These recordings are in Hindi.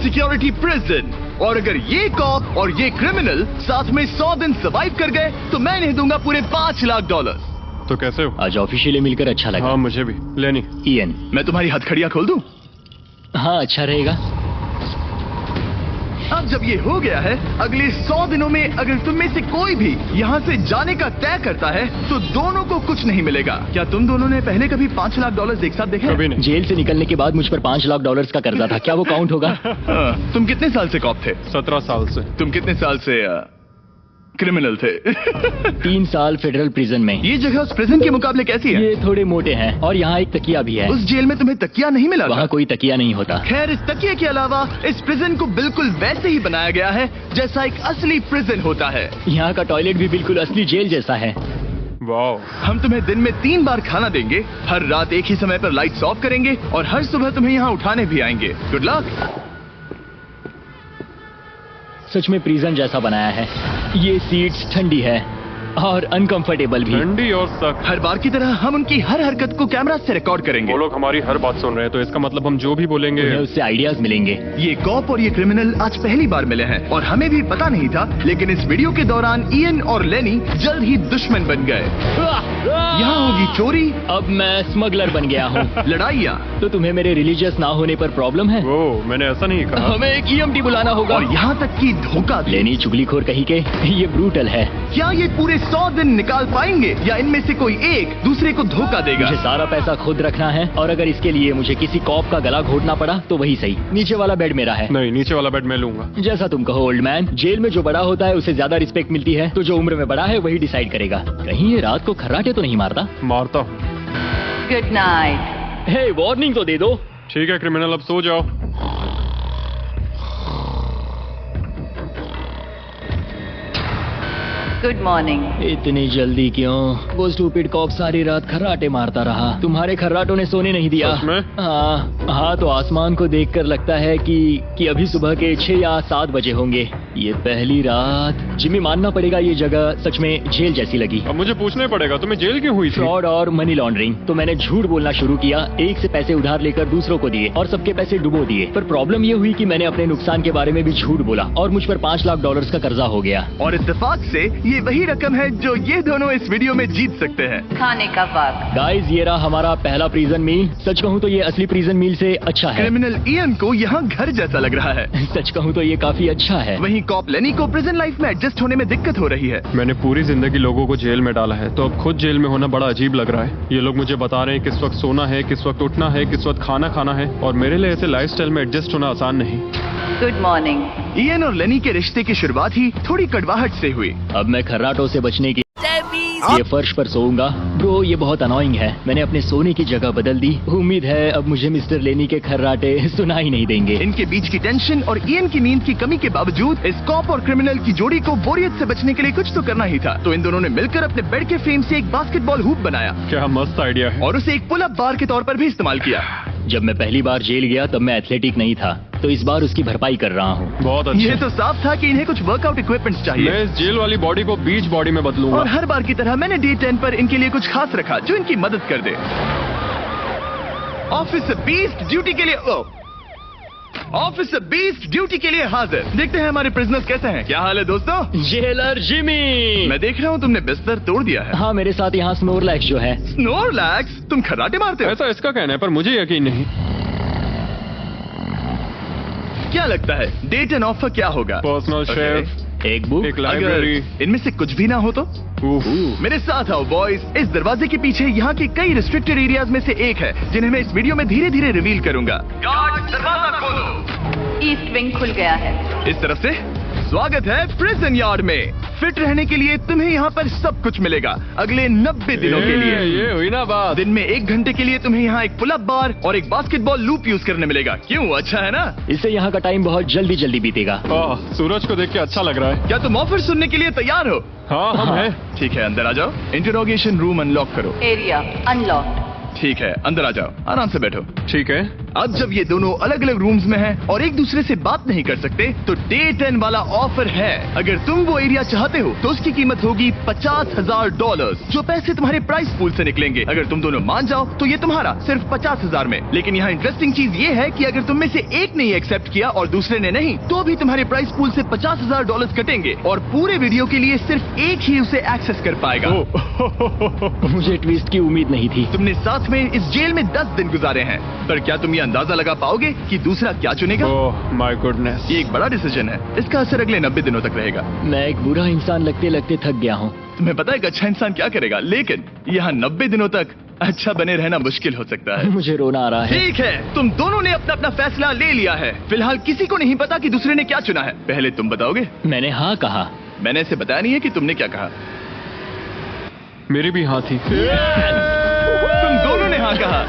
Security prison. और अगर ये कॉप और ये क्रिमिनल साथ में 100 दिन सर्वाइव कर गए तो मैं इन्हें दूंगा पूरे $5 लाख। तो कैसे हो? आज ऑफिशियली मिलकर अच्छा लगा। हाँ मुझे भी। लेनी इयन, मैं तुम्हारी हथकड़ियां खोल दूं? हाँ अच्छा रहेगा। अब जब ये हो गया है, अगले 100 दिनों में अगर तुम में से कोई भी यहाँ से जाने का तय करता है तो दोनों को कुछ नहीं मिलेगा। क्या तुम दोनों ने पहले कभी $5 लाख एक साथ देखे? कभी नहीं। जेल से निकलने के बाद मुझ पर $5 लाख का कर्जा था, क्या वो काउंट होगा? तुम कितने साल से कॉप थे? 17 साल से। तुम कितने साल से क्रिमिनल थे? 3 साल फेडरल प्रिजन में। ये जगह उस प्रिजन के मुकाबले कैसी है? ये थोड़े मोटे हैं और यहाँ एक तकिया भी है। उस जेल में तुम्हें तकिया नहीं मिला? वहाँ कोई तकिया नहीं होता। खैर, इस तकिए के अलावा इस प्रिजन को बिल्कुल वैसे ही बनाया गया है जैसा एक असली प्रिजन होता है। यहाँ का टॉयलेट भी बिल्कुल असली जेल जैसा है। वाओ। हम तुम्हें दिन में 3 बार खाना देंगे, हर रात एक ही समय पर लाइट्स ऑफ करेंगे और हर सुबह तुम्हें यहाँ उठाने भी आएंगे। Good luck. सच में प्रिजन जैसा बनाया है। ये सीट्स ठंडी है और अनकंफर्टेबल भी। ठंडी और सख्त। हर बार की तरह हम उनकी हर हरकत को कैमरा से रिकॉर्ड करेंगे। वो लोग हमारी हर बात सुन रहे हैं, तो इसका मतलब हम जो भी बोलेंगे उन्हें उससे आइडियाज मिलेंगे। ये कॉप और ये क्रिमिनल आज पहली बार मिले हैं और हमें भी पता नहीं था, लेकिन इस वीडियो के दौरान इयन और लेनी जल्द ही दुश्मन बन गए। यहाँ होगी चोरी। अब मैं स्मगलर बन गया हूँ। लड़ाइयाँ। तो तुम्हें मेरे रिलीजियस ना होने पर प्रॉब्लम है? वो मैंने ऐसा नहीं कहा। हमें एक EMT बुलाना होगा। और यहाँ तक कि धोखा भी। लेनी चुगलीखोर कही के ये ब्रूटल है। क्या ये पूरे 100 दिन निकाल पाएंगे या इनमें से कोई एक दूसरे को धोखा देगा? मुझे सारा पैसा खुद रखना है और अगर इसके लिए मुझे किसी कॉप का गला घोटना पड़ा तो वही सही। नीचे वाला बेड मेरा है। नहीं, नीचे वाला बेड मैं लूंगा। जैसा तुम कहो ओल्ड मैन। जेल में जो बड़ा होता है उसे ज्यादा रिस्पेक्ट मिलती है, तो जो उम्र में बड़ा है वही डिसाइड करेगा। कहीं ये रात को खर्राटे तो नहीं मारता? मारता। Good night. हे, वार्निंग तो दे दो। ठीक है क्रिमिनल, अब सो जाओ। Good morning. इतनी जल्दी क्यों? वो स्टूपिड कॉप सारी रात खर्राटे मारता रहा। तुम्हारे खर्राटों ने सोने नहीं दिया। सच में? हाँ, तो आसमान को देखकर लगता है कि अभी सुबह के 6 या 7 बजे होंगे। ये पहली रात। जिम्मी, मानना पड़ेगा ये जगह सच में जेल जैसी लगी। अब मुझे पूछना ही पड़ेगा, तुम्हें जेल क्यों हुई थी? फ्रॉड और मनी लॉन्ड्रिंग। तो मैंने झूठ बोलना शुरू किया, एक से पैसे उधार लेकर दूसरों को दिए और सबके पैसे डुबो दिए। पर प्रॉब्लम ये हुई कि मैंने अपने नुकसान के बारे में भी झूठ बोला और मुझ पर $5 लाख का कर्जा हो गया। और इत्तेफाक से ये वही रकम है जो ये दोनों इस वीडियो में जीत सकते हैं। खाने का वक्त। गाइस, ये रहा हमारा पहला प्रिजन मील। सच कहूँ तो ये असली प्रिजन मील से अच्छा है। क्रिमिनल इयन को यहाँ घर जैसा लग रहा है। सच कहूँ तो ये काफी अच्छा है। वहीं कॉप लेनी को प्रिजन लाइफ में एडजस्ट होने में दिक्कत हो रही है। मैंने पूरी जिंदगी लोगों को जेल में डाला है, तो अब खुद जेल में होना बड़ा अजीब लग रहा है। ये लोग मुझे बता रहे हैं किस वक्त सोना है, किस वक्त उठना है, किस वक्त खाना खाना है, और मेरे लिए ऐसे लाइफस्टाइल में एडजस्ट होना आसान नहीं। Good morning. इयन और लेनी के रिश्ते की शुरुआत ही थोड़ी कड़वाहट से हुई। अब मैं खर्राटों से बचने की ये फर्श पर सोऊंगा। ब्रो, ये बहुत अनोइंग है। मैंने अपने सोने की जगह बदल दी। उम्मीद है अब मुझे मिस्टर लेनी के खर्राटे सुनाई नहीं देंगे। इनके बीच की टेंशन और इयन की नींद की कमी के बावजूद इस कॉप और क्रिमिनल की जोड़ी को बोरियत से बचने के लिए कुछ तो करना ही था। तो इन दोनों ने मिलकर अपने बेड के फ्रेम से एक बास्केटबॉल हूप बनाया। क्या मस्त आइडिया है। और उसे एक पुल अप बार के तौर पर भी इस्तेमाल किया। जब मैं पहली बार जेल गया तब मैं एथलेटिक नहीं था, तो इस बार उसकी भरपाई कर रहा हूँ। बहुत अच्छा। ये तो साफ था कि इन्हें कुछ वर्कआउट इक्विपमेंट्स चाहिए। मैं इस जेल वाली बॉडी को बीच बॉडी में बदलूंगा। और हर बार की तरह मैंने D10 पर इनके लिए कुछ खास रखा जो इनकी मदद कर दे। ऑफिसर बीस्ट ड्यूटी के लिए ऑफिसर बीस्ट ड्यूटी के लिए हाजिर। देखते हैं हमारे प्रिजनर्स कैसे हैं। क्या हाल है दोस्तों? Jailer Jimmy. मैं देख रहा हूँ तुमने बिस्तर तोड़ दिया है। हाँ, मेरे साथ यहाँ स्नोरलैक्स जो है। स्नोरलैक्स? तुम खर्राटे मारते हो? ऐसा इसका कहना है, पर मुझे यकीन नहीं। क्या लगता है डेट एंड ऑफर क्या होगा? पर्सनल शेफ, एक बुक, एक लाइब्रेरी। इनमें से कुछ भी ना हो तो? मेरे साथ आओ बॉयज। इस दरवाजे के पीछे यहाँ के कई रिस्ट्रिक्टेड एरियाज में से एक है जिन्हें मैं इस वीडियो में धीरे धीरे रिवील करूंगा। गार्ड, दरवाजा खोलो। ईस्ट विंग खुल गया है। इस तरफ से स्वागत है प्रिजन यार्ड में। फिट रहने के लिए तुम्हें यहाँ पर सब कुछ मिलेगा अगले 90 दिनों के लिए। ये हुई ना बात। दिन में 1 घंटे के लिए तुम्हें यहाँ एक पुल अप बार और एक बास्केटबॉल लूप यूज करने मिलेगा। क्यों, अच्छा है ना? इससे यहाँ का टाइम बहुत जल्दी जल्दी बीतेगा। सूरज को देख के अच्छा लग रहा है। क्या तुम ऑफर सुनने के लिए तैयार हो? हाँ, हम हैं। ठीक है, अंदर आ जाओ। इंटरोगेशन रूम अनलॉक करो। Area unlock. ठीक है, अंदर आ जाओ। आराम से बैठो। ठीक है। अब जब ये दोनों अलग अलग रूम्स में हैं और एक दूसरे से बात नहीं कर सकते, तो डे 10 वाला ऑफर है। अगर तुम वो एरिया चाहते हो तो उसकी कीमत होगी $50,000, जो पैसे तुम्हारे प्राइस पूल से निकलेंगे। अगर तुम दोनों मान जाओ तो ये तुम्हारा सिर्फ 50,000 में। लेकिन यहाँ इंटरेस्टिंग चीज ये है कि अगर तुम में से एक ने एक्सेप्ट किया और दूसरे ने नहीं, तो भी तुम्हारे प्राइस पूल से $50,000 कटेंगे और पूरे वीडियो के लिए सिर्फ एक ही उसे एक्सेस कर पाएगा। मुझे ट्विस्ट की उम्मीद नहीं थी। तुमने साथ में इस जेल में 10 दिन गुजारे हैं, पर क्या तुम ये अंदाजा लगा पाओगे कि दूसरा क्या चुनेगा? ओह माय गुडनेस, ये एक बड़ा डिसीजन है। इसका असर अगले 90 दिनों तक रहेगा। मैं एक बुरा इंसान लगते लगते थक गया हूँ। तुम्हें पता है एक अच्छा इंसान क्या करेगा, लेकिन यहाँ 90 दिनों तक अच्छा बने रहना मुश्किल हो सकता है। मुझे रोना आ रहा है। ठीक है, तुम दोनों ने अपना अपना फैसला ले लिया है। फिलहाल किसी को नहीं पता कि दूसरे ने क्या चुना है। पहले तुम बताओगे? मैंने हाँ कहा। मैंने इसे बताया नहीं है कि तुमने क्या कहा। मेरी भी हाँ थी। तुम दोनों ने हाँ कहा।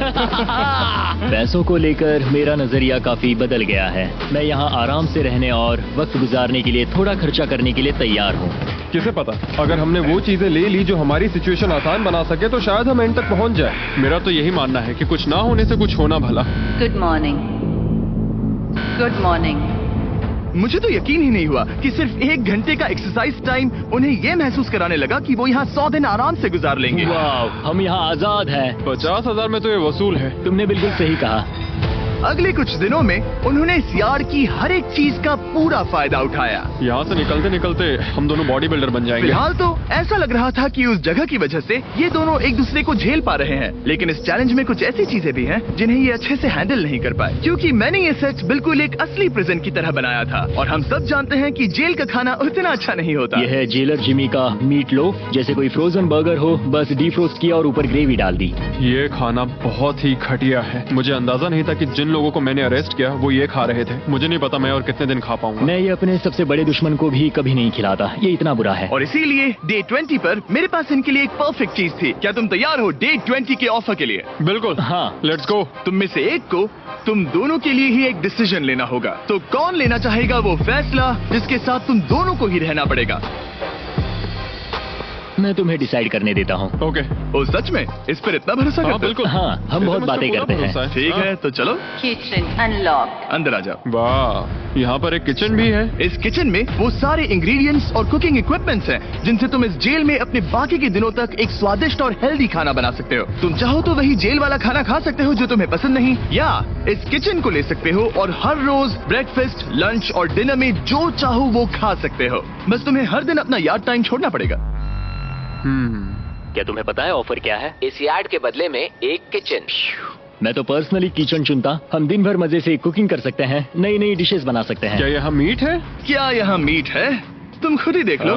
पैसों को लेकर मेरा नजरिया काफी बदल गया है। मैं यहाँ आराम से रहने और वक्त गुजारने के लिए थोड़ा खर्चा करने के लिए तैयार हूँ। किसे पता, अगर हमने वो चीजें ले ली जो हमारी सिचुएशन आसान बना सके तो शायद हम एंड तक पहुंच जाए। मेरा तो यही मानना है कि कुछ ना होने से कुछ होना भला। Good morning. Good morning. मुझे तो यकीन ही नहीं हुआ कि सिर्फ 1 घंटे का एक्सरसाइज टाइम उन्हें ये महसूस कराने लगा कि वो यहाँ 100 दिन आराम से गुजार लेंगे। वाह, हम यहाँ आजाद हैं। 50,000 में तो ये वसूल है। तुमने बिल्कुल सही कहा। अगले कुछ दिनों में उन्होंने इस यार्ड की हर एक चीज का पूरा फायदा उठाया। यहाँ से निकलते निकलते हम दोनों बॉडी बिल्डर बन जाएंगे। फिलहाल तो ऐसा लग रहा था कि उस जगह की वजह से ये दोनों एक दूसरे को झेल पा रहे हैं, लेकिन इस चैलेंज में कुछ ऐसी चीजें भी हैं जिन्हें ये अच्छे से हैंडल नहीं कर पाए, क्योंकि मैंने ये सेट बिल्कुल एक असली प्रिजन की तरह बनाया था और हम सब जानते हैं कि जेल का खाना उतना अच्छा नहीं होता। यह है जेलर जिमी का मीट लोफ, जैसे कोई फ्रोजन बर्गर हो, बस डीफ्रोस्ट किया और ऊपर ग्रेवी डाल दी। ये खाना बहुत ही घटिया है। मुझे अंदाजा नहीं था कि जिन लोगों को मैंने अरेस्ट किया वो ये खा रहे थे। मुझे नहीं पता मैं और कितने दिन खा पाऊंगा। मैं ये अपने सबसे बड़े दुश्मन को भी कभी नहीं खिलाता, ये इतना बुरा है। और इसीलिए डे 20 पर मेरे पास इनके लिए एक परफेक्ट चीज थी। क्या तुम तैयार हो डे 20 के ऑफर के लिए? बिल्कुल, हाँ। Let's go. तुम में से एक को तुम दोनों के लिए ही एक डिसीजन लेना होगा। तो कौन लेना चाहेगा वो फैसला जिसके साथ तुम दोनों को ही रहना पड़ेगा? मैं तुम्हें डिसाइड करने देता हूँ। ओके। ओ सच में इस पर इतना भरोसा हाँ करते हो? बिल्कुल। हाँ, हम बहुत बातें करते हैं। ठीक है, तो चलो Kitchen unlocked. अंदर आ जाओ। वाह, यहाँ पर एक किचन भी है। इस किचन में वो सारे इंग्रेडिएंट्स और कुकिंग इक्विपमेंट्स हैं जिनसे तुम इस जेल में अपने बाकी के दिनों तक एक स्वादिष्ट और हेल्दी खाना बना सकते हो। तुम चाहो तो वही जेल वाला खाना खा सकते हो जो तुम्हें पसंद नहीं, या इस किचन को ले सकते हो और हर रोज ब्रेकफास्ट, लंच और डिनर में जो चाहो वो खा सकते हो। बस तुम्हें हर दिन अपना यार्ड टाइम छोड़ना पड़ेगा। क्या तुम्हें पता है ऑफर क्या है? इस यार्ड के बदले में एक किचन। मैं तो पर्सनली किचन चुनता। हम दिन भर मजे से कुकिंग कर सकते हैं, नई नई डिशेस बना सकते हैं। क्या यहाँ मीट है? क्या यहाँ मीट है? तुम खुद ही देख लो।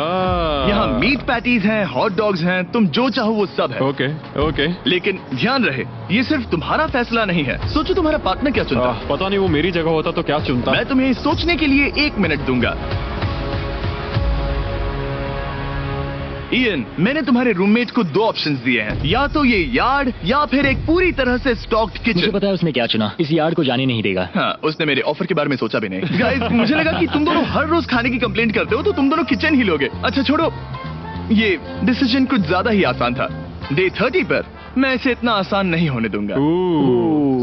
यहाँ मीट पैटीज हैं, हॉट डॉग्स हैं, तुम जो चाहो वो सब है। Okay okay. लेकिन ध्यान रहे, ये सिर्फ तुम्हारा फैसला नहीं है। सोचो तुम्हारा पार्टनर क्या चुनता। पता नहीं, वो मेरी जगह होता तो क्या चुनता। मैं तुम्हें सोचने के लिए 1 मिनट दूंगा। इयन, मैंने तुम्हारे रूममेट को 2 ऑप्शंस दिए हैं, या तो ये यार्ड या फिर एक पूरी तरह से स्टॉक्ड मुझे किचन। पता है उसने क्या चुना। इस यार्ड को जाने नहीं देगा। हाँ, उसने मेरे ऑफर के बारे में सोचा भी नहीं। गाइस, मुझे लगा कि तुम दोनों हर रोज खाने की कंप्लेंट करते हो तो तुम दोनों किचन ही लोगे। अच्छा छोड़ो, ये डिसीजन कुछ ज्यादा ही आसान था। डे 30 पर मैं इसे इतना आसान नहीं होने दूंगा।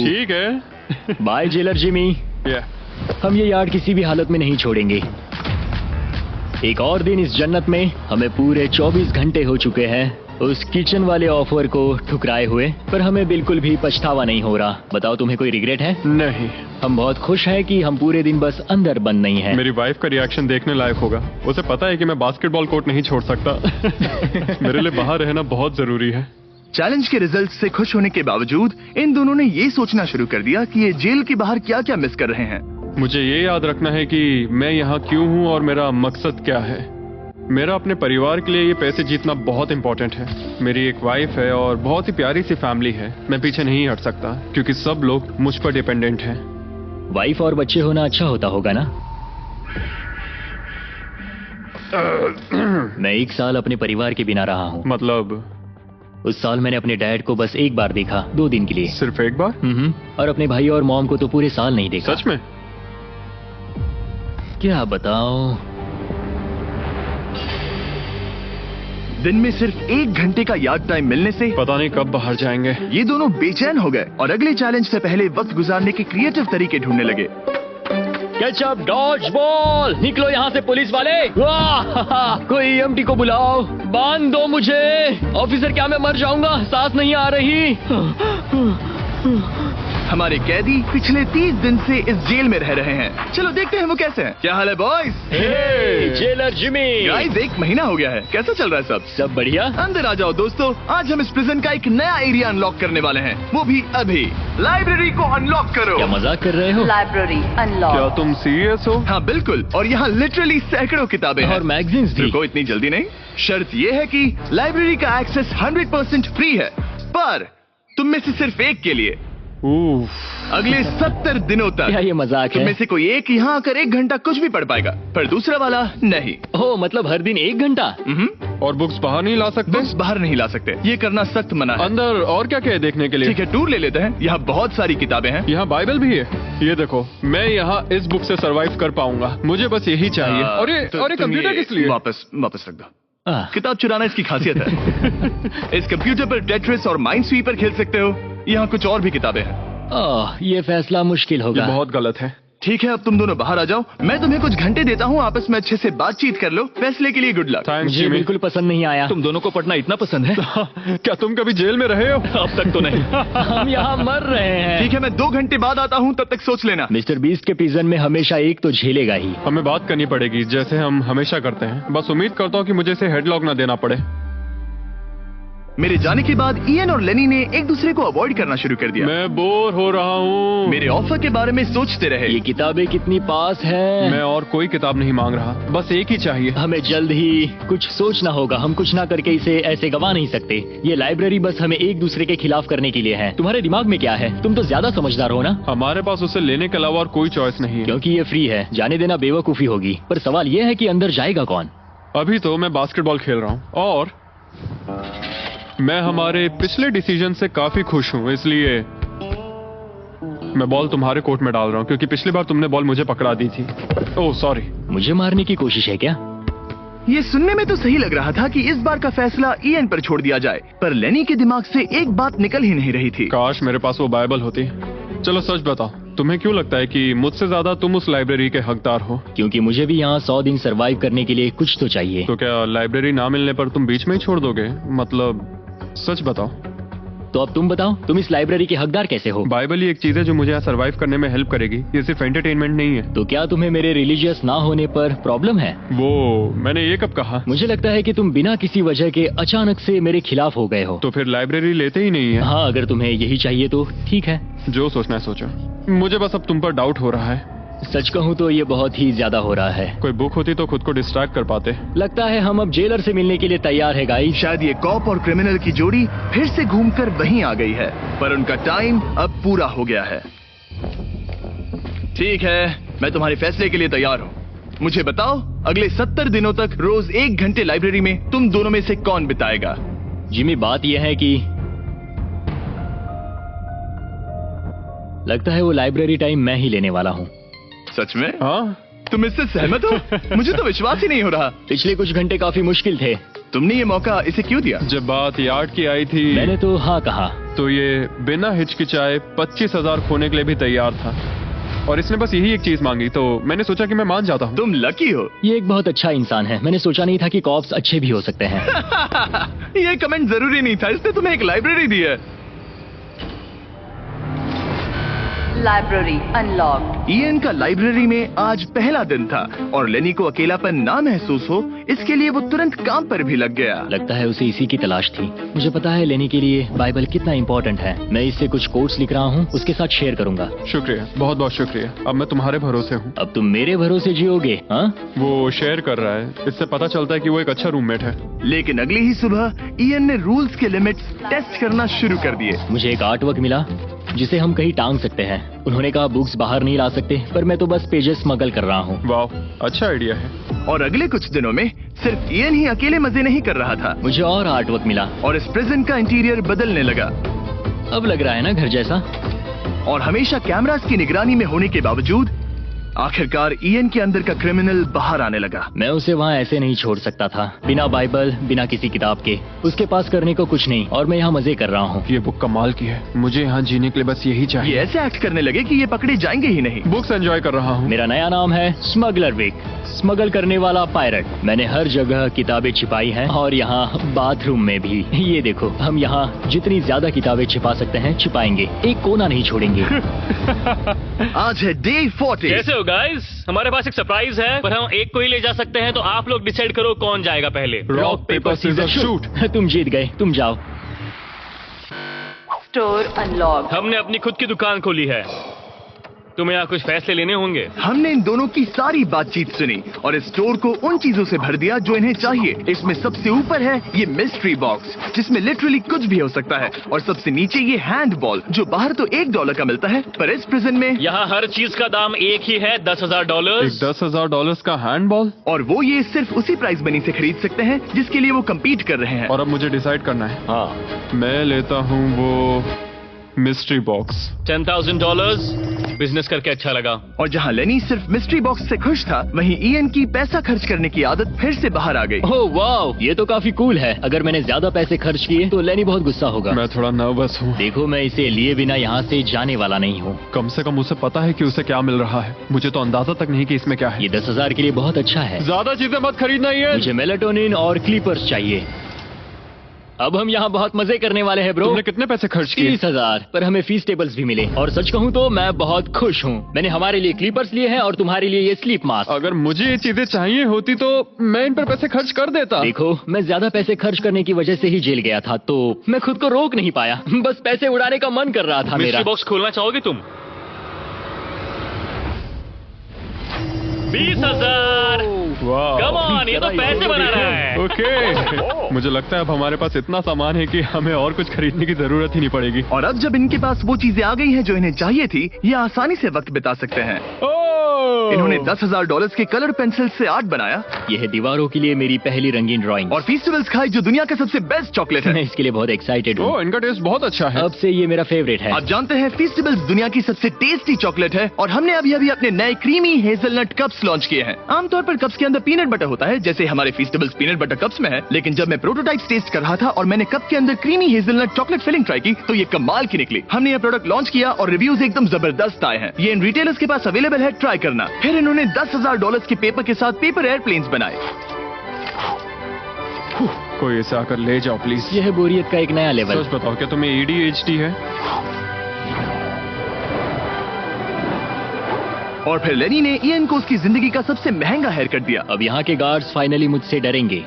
ठीक है। Bye jailer Jimmy. हम ये यार्ड किसी भी हालत में नहीं छोड़ेंगे। एक और दिन इस जन्नत में। हमें पूरे 24 घंटे हो चुके हैं उस किचन वाले ऑफर को ठुकराए हुए, पर हमें बिल्कुल भी पछतावा नहीं हो रहा। बताओ, तुम्हें कोई रिग्रेट है? नहीं। हम बहुत खुश हैं कि हम पूरे दिन बस अंदर बंद नहीं हैं। मेरी वाइफ का रिएक्शन देखने लायक होगा। उसे पता है कि मैं बास्केटबॉल कोर्ट नहीं छोड़ सकता। मेरे लिए बाहर रहना बहुत जरूरी है। चैलेंज के रिजल्ट से खुश होने के बावजूद इन दोनों ने ये सोचना शुरू कर दिया कि ये जेल के बाहर क्या क्या मिस कर रहे हैं। मुझे ये याद रखना है कि मैं यहाँ क्यों हूँ और मेरा मकसद क्या है। मेरा अपने परिवार के लिए ये पैसे जीतना बहुत इंपॉर्टेंट है। मेरी एक वाइफ है और बहुत ही प्यारी सी फैमिली है। मैं पीछे नहीं हट सकता क्योंकि सब लोग मुझ पर डिपेंडेंट हैं। वाइफ और बच्चे होना अच्छा होता होगा ना? मैं 1 साल अपने परिवार के बिना रहा हूँ। मतलब? उस साल मैंने अपने डैड को बस 1 बार देखा, 2 दिन के लिए। सिर्फ 1 बार? और अपने भाई और मॉम को तो पूरे साल नहीं देखा। सच में? क्या बताओ। दिन में सिर्फ 1 घंटे का यार्ड टाइम मिलने से पता नहीं कब बाहर जाएंगे। ये दोनों बेचैन हो गए और अगले चैलेंज से पहले वक्त गुजारने के क्रिएटिव तरीके ढूंढने लगे। केचप, डॉज बॉल, निकलो यहाँ से पुलिस वाले। वाह, कोई ईएमटी को बुलाओ, बांध दो मुझे। ऑफिसर, क्या मैं मर जाऊंगा? सांस नहीं आ रही। हमारे कैदी पिछले 30 दिन से इस जेल में रह रहे हैं। चलो देखते हैं वो कैसे हैं। क्या हाल है बॉयज? Jailer Jimmy. गाइस, 1 महीना हो गया है, कैसा चल रहा है सब? सब बढ़िया। अंदर आ जाओ दोस्तों, आज हम इस प्रिजन का एक नया एरिया अनलॉक करने वाले हैं, वो भी अभी। लाइब्रेरी को अनलॉक करो। क्या मजाक कर रहे हो? Library unlocked. क्या तुम सीरियस हो? हाँ बिल्कुल, और यहाँ लिटरली सैकड़ों किताबें हैं और मैगजीन्स भी। रुको, इतनी जल्दी नहीं। शर्त ये है कि लाइब्रेरी का एक्सेस 100% फ्री है, पर तुम में से सिर्फ एक के लिए अगले 70 दिनों तक। क्या ये मजाक तुम है? में से कोई एक यहाँ आकर 1 घंटा कुछ भी पढ़ पाएगा, पर दूसरा वाला नहीं। ओह, मतलब हर दिन 1 घंटा? और बुक्स बाहर नहीं ला सकते? बुक्स बाहर नहीं ला सकते, ये करना सख्त मना है। अंदर और क्या क्या है देखने के लिए? ठीक है, टूर ले लेते हैं। यहाँ बहुत सारी किताबें हैं। यहाँ बाइबल भी है। ये देखो, मैं यहाँ इस बुक से सरवाइव कर पाऊंगा, मुझे बस यही चाहिए। और ये तुम कंप्यूटर ये किस लिए? वापस रख दो। किताब चुराना इसकी खासियत है। इस कंप्यूटर पर टेट्रिस और माइंड स्वीपर खेल सकते हो। यहाँ कुछ और भी किताबें हैं। ये फैसला मुश्किल ये होगा। बहुत गलत है। ठीक है, अब तुम दोनों बाहर आ जाओ, मैं तुम्हें कुछ घंटे देता हूँ, आपस में अच्छे से बातचीत कर लो। फैसले के लिए गुड लक। थैंक्स मुझे जिमी। बिल्कुल पसंद नहीं आया। तुम दोनों को पढ़ना इतना पसंद है? क्या तुम कभी जेल में रहे हो? अब तक तो नहीं। हम यहाँ मर रहे हैं। ठीक है, मैं 2 घंटे बाद आता हूँ, तब तक सोच लेना। मिस्टर बीस्ट के प्रिजन में हमेशा एक तो झेलेगा ही। हमें बात करनी पड़ेगी, जैसे हम हमेशा करते हैं। बस उम्मीद करता हूँ कि मुझे इसे हेडलॉक ना देना पड़े। मेरे जाने के बाद इयन और लेनी ने एक दूसरे को अवॉइड करना शुरू कर दिया। मैं बोर हो रहा हूँ। मेरे ऑफर के बारे में सोचते रहे। ये किताबें कितनी पास हैं। मैं और कोई किताब नहीं मांग रहा, बस एक ही चाहिए। हमें जल्द ही कुछ सोचना होगा। हम कुछ ना करके इसे ऐसे गवा नहीं सकते। ये लाइब्रेरी बस हमें एक दूसरे के खिलाफ करने के लिए है। तुम्हारे दिमाग में क्या है? तुम तो ज्यादा समझदार हो ना। हमारे पास उसे लेने के अलावा और कोई चॉइस नहीं है। क्योंकि ये फ्री है, जाने देना बेवकूफी होगी। पर सवाल ये है कि अंदर जाएगा कौन? अभी तो मैं बास्केटबॉल खेल रहा हूँ और मैं हमारे पिछले डिसीजन से काफी खुश हूँ, इसलिए मैं बॉल तुम्हारे कोर्ट में डाल रहा हूँ, क्योंकि पिछली बार तुमने बॉल मुझे पकड़ा दी थी। Oh sorry. मुझे मारने की कोशिश है क्या? ये सुनने में तो सही लग रहा था कि इस बार का फैसला इयन पर छोड़ दिया जाए, पर लेनी के दिमाग से एक बात निकल ही नहीं रही थी। काश मेरे पास वो बाइबल होती। चलो सच बताओ, तुम्हें क्यों लगता है कि मुझसे ज्यादा तुम उस लाइब्रेरी के हकदार हो? क्योंकि मुझे भी यहाँ 100 दिन सरवाइव करने के लिए कुछ तो चाहिए। तो क्या लाइब्रेरी ना मिलने पर तुम बीच में ही छोड़ दोगे? मतलब सच बताओ। तो अब तुम बताओ, तुम इस लाइब्रेरी के हकदार कैसे हो? बाइबल ही एक चीज है जो मुझे यहाँ सरवाइव करने में हेल्प करेगी, ये सिर्फ एंटरटेनमेंट नहीं है। तो क्या तुम्हें मेरे रिलीजियस ना होने पर प्रॉब्लम है? वो मैंने ये कब कहा? मुझे लगता है कि तुम बिना किसी वजह के अचानक से मेरे खिलाफ हो गए हो। तो फिर लाइब्रेरी लेते ही नहीं है। हाँ, अगर तुम्हें यही चाहिए तो ठीक है। जो सोचना है सोचो, मुझे बस अब तुम पर डाउट हो रहा है। सच कहूँ तो ये बहुत ही ज्यादा हो रहा है। कोई बुक होती तो खुद को डिस्ट्रैक्ट कर पाते। लगता है हम अब जेलर से मिलने के लिए तैयार है गाइस। शायद ये कॉप और क्रिमिनल की जोड़ी फिर से घूमकर वहीं आ गई है, पर उनका टाइम अब पूरा हो गया है। ठीक है, मैं तुम्हारे फैसले के लिए तैयार हूँ। मुझे बताओ, अगले 70 दिनों तक रोज 1 घंटे लाइब्रेरी में तुम दोनों में से कौन बिताएगा? जिमी, बात यह है कि लगता है वो लाइब्रेरी टाइम मैं ही लेने वाला हूँ। सच में? हाँ, तुम इससे सहमत हो? मुझे तो विश्वास ही नहीं हो रहा। पिछले कुछ घंटे काफी मुश्किल थे। तुमने ये मौका इसे क्यों दिया? जब बात यार्ड की आई थी मैंने तो हाँ कहा। तो ये बिना हिचकिचाए 25,000 खोने के लिए भी तैयार था, और इसने बस यही एक चीज मांगी, तो मैंने सोचा कि मैं मान जाता हूँ। तुम लकी हो। ये एक बहुत अच्छा इंसान है। मैंने सोचा नहीं था कि कॉप्स अच्छे भी हो सकते हैं। ये कमेंट जरूरी नहीं था, इसने तुम्हें एक लाइब्रेरी दी है। Library unlocked. इयन का लाइब्रेरी में आज पहला दिन था और लेनी को अकेलापन ना महसूस हो, इसके लिए वो तुरंत काम पर भी लग गया। लगता है उसे इसी की तलाश थी। मुझे पता है लेनी के लिए बाइबल कितना इम्पोर्टेंट है। मैं इससे कुछ कोट्स लिख रहा हूँ, उसके साथ शेयर करूंगा। शुक्रिया, बहुत बहुत शुक्रिया। अब मैं तुम्हारे भरोसे हूँ। अब तुम मेरे भरोसे जियोगे? हाँ, वो शेयर कर रहा है, इससे पता चलता है कि वो एक अच्छा रूममेट है। लेकिन अगली ही सुबह इयन ने रूल्स के लिमिट्स टेस्ट करना शुरू कर दिए। मुझे एक आर्टवर्क मिला जिसे हम कहीं टांग सकते हैं। उन्होंने कहा बुक्स बाहर नहीं ला सकते, पर मैं तो बस पेजेस स्मगल कर रहा हूँ। वाह, अच्छा आइडिया है। और अगले कुछ दिनों में सिर्फ इयन ही अकेले मजे नहीं कर रहा था, मुझे और आर्टवर्क मिला और इस प्रिजन का इंटीरियर बदलने लगा। अब लग रहा है ना घर जैसा। और हमेशा कैमरास की निगरानी में होने के बावजूद आखिरकार ईएन के अंदर का क्रिमिनल बाहर आने लगा। मैं उसे वहाँ ऐसे नहीं छोड़ सकता था, बिना बाइबल, बिना किसी किताब के। उसके पास करने को कुछ नहीं, और मैं यहाँ मजे कर रहा हूँ। ये बुक कमाल की है, मुझे यहाँ जीने के लिए बस यही ये चाहिए। ऐसे एक्ट करने लगे कि ये पकड़े जाएंगे ही नहीं। बुक्स एंजॉय कर रहा हूँ। मेरा नया नाम है स्मगलर विक, स्मगल करने वाला पायरट। मैंने हर जगह किताबें छिपाई हैं, और यहाँ बाथरूम में भी। ये देखो, हम यहाँ जितनी ज्यादा किताबें छिपा सकते हैं छिपाएंगे, एक कोना नहीं छोड़ेंगे। आज है डे 40। कैसे हो गाइस? हमारे पास एक सरप्राइज है, पर हम एक को ही ले जा सकते हैं, तो आप लोग डिसाइड करो कौन जाएगा पहले। Rock paper scissor shoot. तुम जीत गए, तुम जाओ। Store unlocked. हमने अपनी खुद की दुकान खोली है, तुम्हें यहाँ कुछ फैसले लेने होंगे। हमने इन दोनों की सारी बातचीत सुनी और इस स्टोर को उन चीजों से भर दिया जो इन्हें चाहिए। इसमें सबसे ऊपर है ये मिस्ट्री बॉक्स, जिसमें लिटरली कुछ भी हो सकता है, और सबसे नीचे ये हैंड बॉल, जो बाहर तो $1 का मिलता है, पर इस प्रिजन में यहाँ हर चीज का दाम एक ही है, $10,000। एक $10,000 का हैंडबॉल। और वो ये सिर्फ उसी प्राइस मनी से खरीद सकते हैं जिसके लिए वो कम्पीट कर रहे हैं। और अब मुझे डिसाइड करना है। हाँ, मैं लेता हूँ वो मिस्ट्री बॉक्स। $10,000। बिजनेस करके अच्छा लगा। और जहाँ लेनी सिर्फ मिस्ट्री बॉक्स से खुश था, वहीं ईएन की पैसा खर्च करने की आदत फिर से बाहर आ गई। ओह वाओ, ये तो काफी कूल है। अगर मैंने ज्यादा पैसे खर्च किए तो लेनी बहुत गुस्सा होगा। मैं थोड़ा नर्वस हूँ। देखो, मैं इसे लिए बिना यहाँ से जाने वाला नहीं हूँ। कम से कम उसे पता है कि उसे क्या मिल रहा है। मुझे तो अंदाजा तक नहीं कि इसमें क्या है। ये 10,000 के लिए बहुत अच्छा है। ज्यादा चीजें मत खरीदना ये। मुझे मेलाटोनिन और क्लीपर्स चाहिए। अब हम यहाँ बहुत मजे करने वाले हैं ब्रो। तुमने कितने पैसे खर्च किए? 30,000, पर हमें फीस टेबल्स भी मिले, और सच कहूँ तो मैं बहुत खुश हूँ। मैंने हमारे लिए क्लीपर्स लिए हैं और तुम्हारे लिए ये स्लीप मास्क। अगर मुझे ये चीजें चाहिए होती तो मैं इन पर पैसे खर्च कर देता। देखो, मैं ज्यादा पैसे खर्च करने की वजह से ही जेल गया था, तो मैं खुद को रोक नहीं पाया। बस पैसे उड़ाने का मन कर रहा था मेरा। मिस्ट्री बॉक्स खोलना चाहोगे तुम? 20,000। वाह। कम ऑन, ये तो पैसे बना रहा है। ओके। मुझे लगता है अब हमारे पास इतना सामान है कि हमें और कुछ खरीदने की जरूरत ही नहीं पड़ेगी। और अब जब इनके पास वो चीजें आ गई हैं जो इन्हें चाहिए थी, ये आसानी से वक्त बिता सकते हैं। इन्होंने $10,000 के कलर पेंसिल से आर्ट बनाया। यह है दीवारों के लिए मेरी पहली रंगीन ड्राइंग। और फेस्टिवल्स खाई, जो दुनिया का सबसे बेस्ट चॉकलेट मैं है। इसके लिए बहुत एक्साइटेड हूँ। ओह, इनका टेस्ट बहुत अच्छा है। अब से ये मेरा फेवरेट है। आप जानते हैं फेस्टिवल्स दुनिया की सबसे टेस्टी चॉकलेट है, और हमने अभी अभी अपने नए क्रीमी हेजलनट कप्स लॉन्च किए हैं। आमतौर पर कप्स के अंदर पीनट बटर होता है, जैसे हमारे फेस्टिवल्स पीनट बटर कप्स में है, लेकिन जब मैं प्रोटोटाइप टेस्ट कर रहा था और मैंने कप के अंदर creamy hazelnut chocolate filling try की, तो ये कमाल की निकली। हमने ये प्रोडक्ट लॉन्च किया और रिव्यूज एकदम जबरदस्त आए हैं। ये इन रिटेलर्स के पास अवेलेबल है, ट्राई करना। फिर इन्होंने $10,000 के पेपर के साथ पेपर एयरप्लेन्स बनाए। कोई इसे आकर ले जाओ प्लीज। यह है बोरियत का एक नया लेवल। सच बताओ, क्या तुम्हें ADHD है? और फिर लेनी ने ईएन को उसकी जिंदगी का सबसे महंगा हेयर कट दिया। अब यहाँ के गार्ड्स फाइनली मुझसे डरेंगे।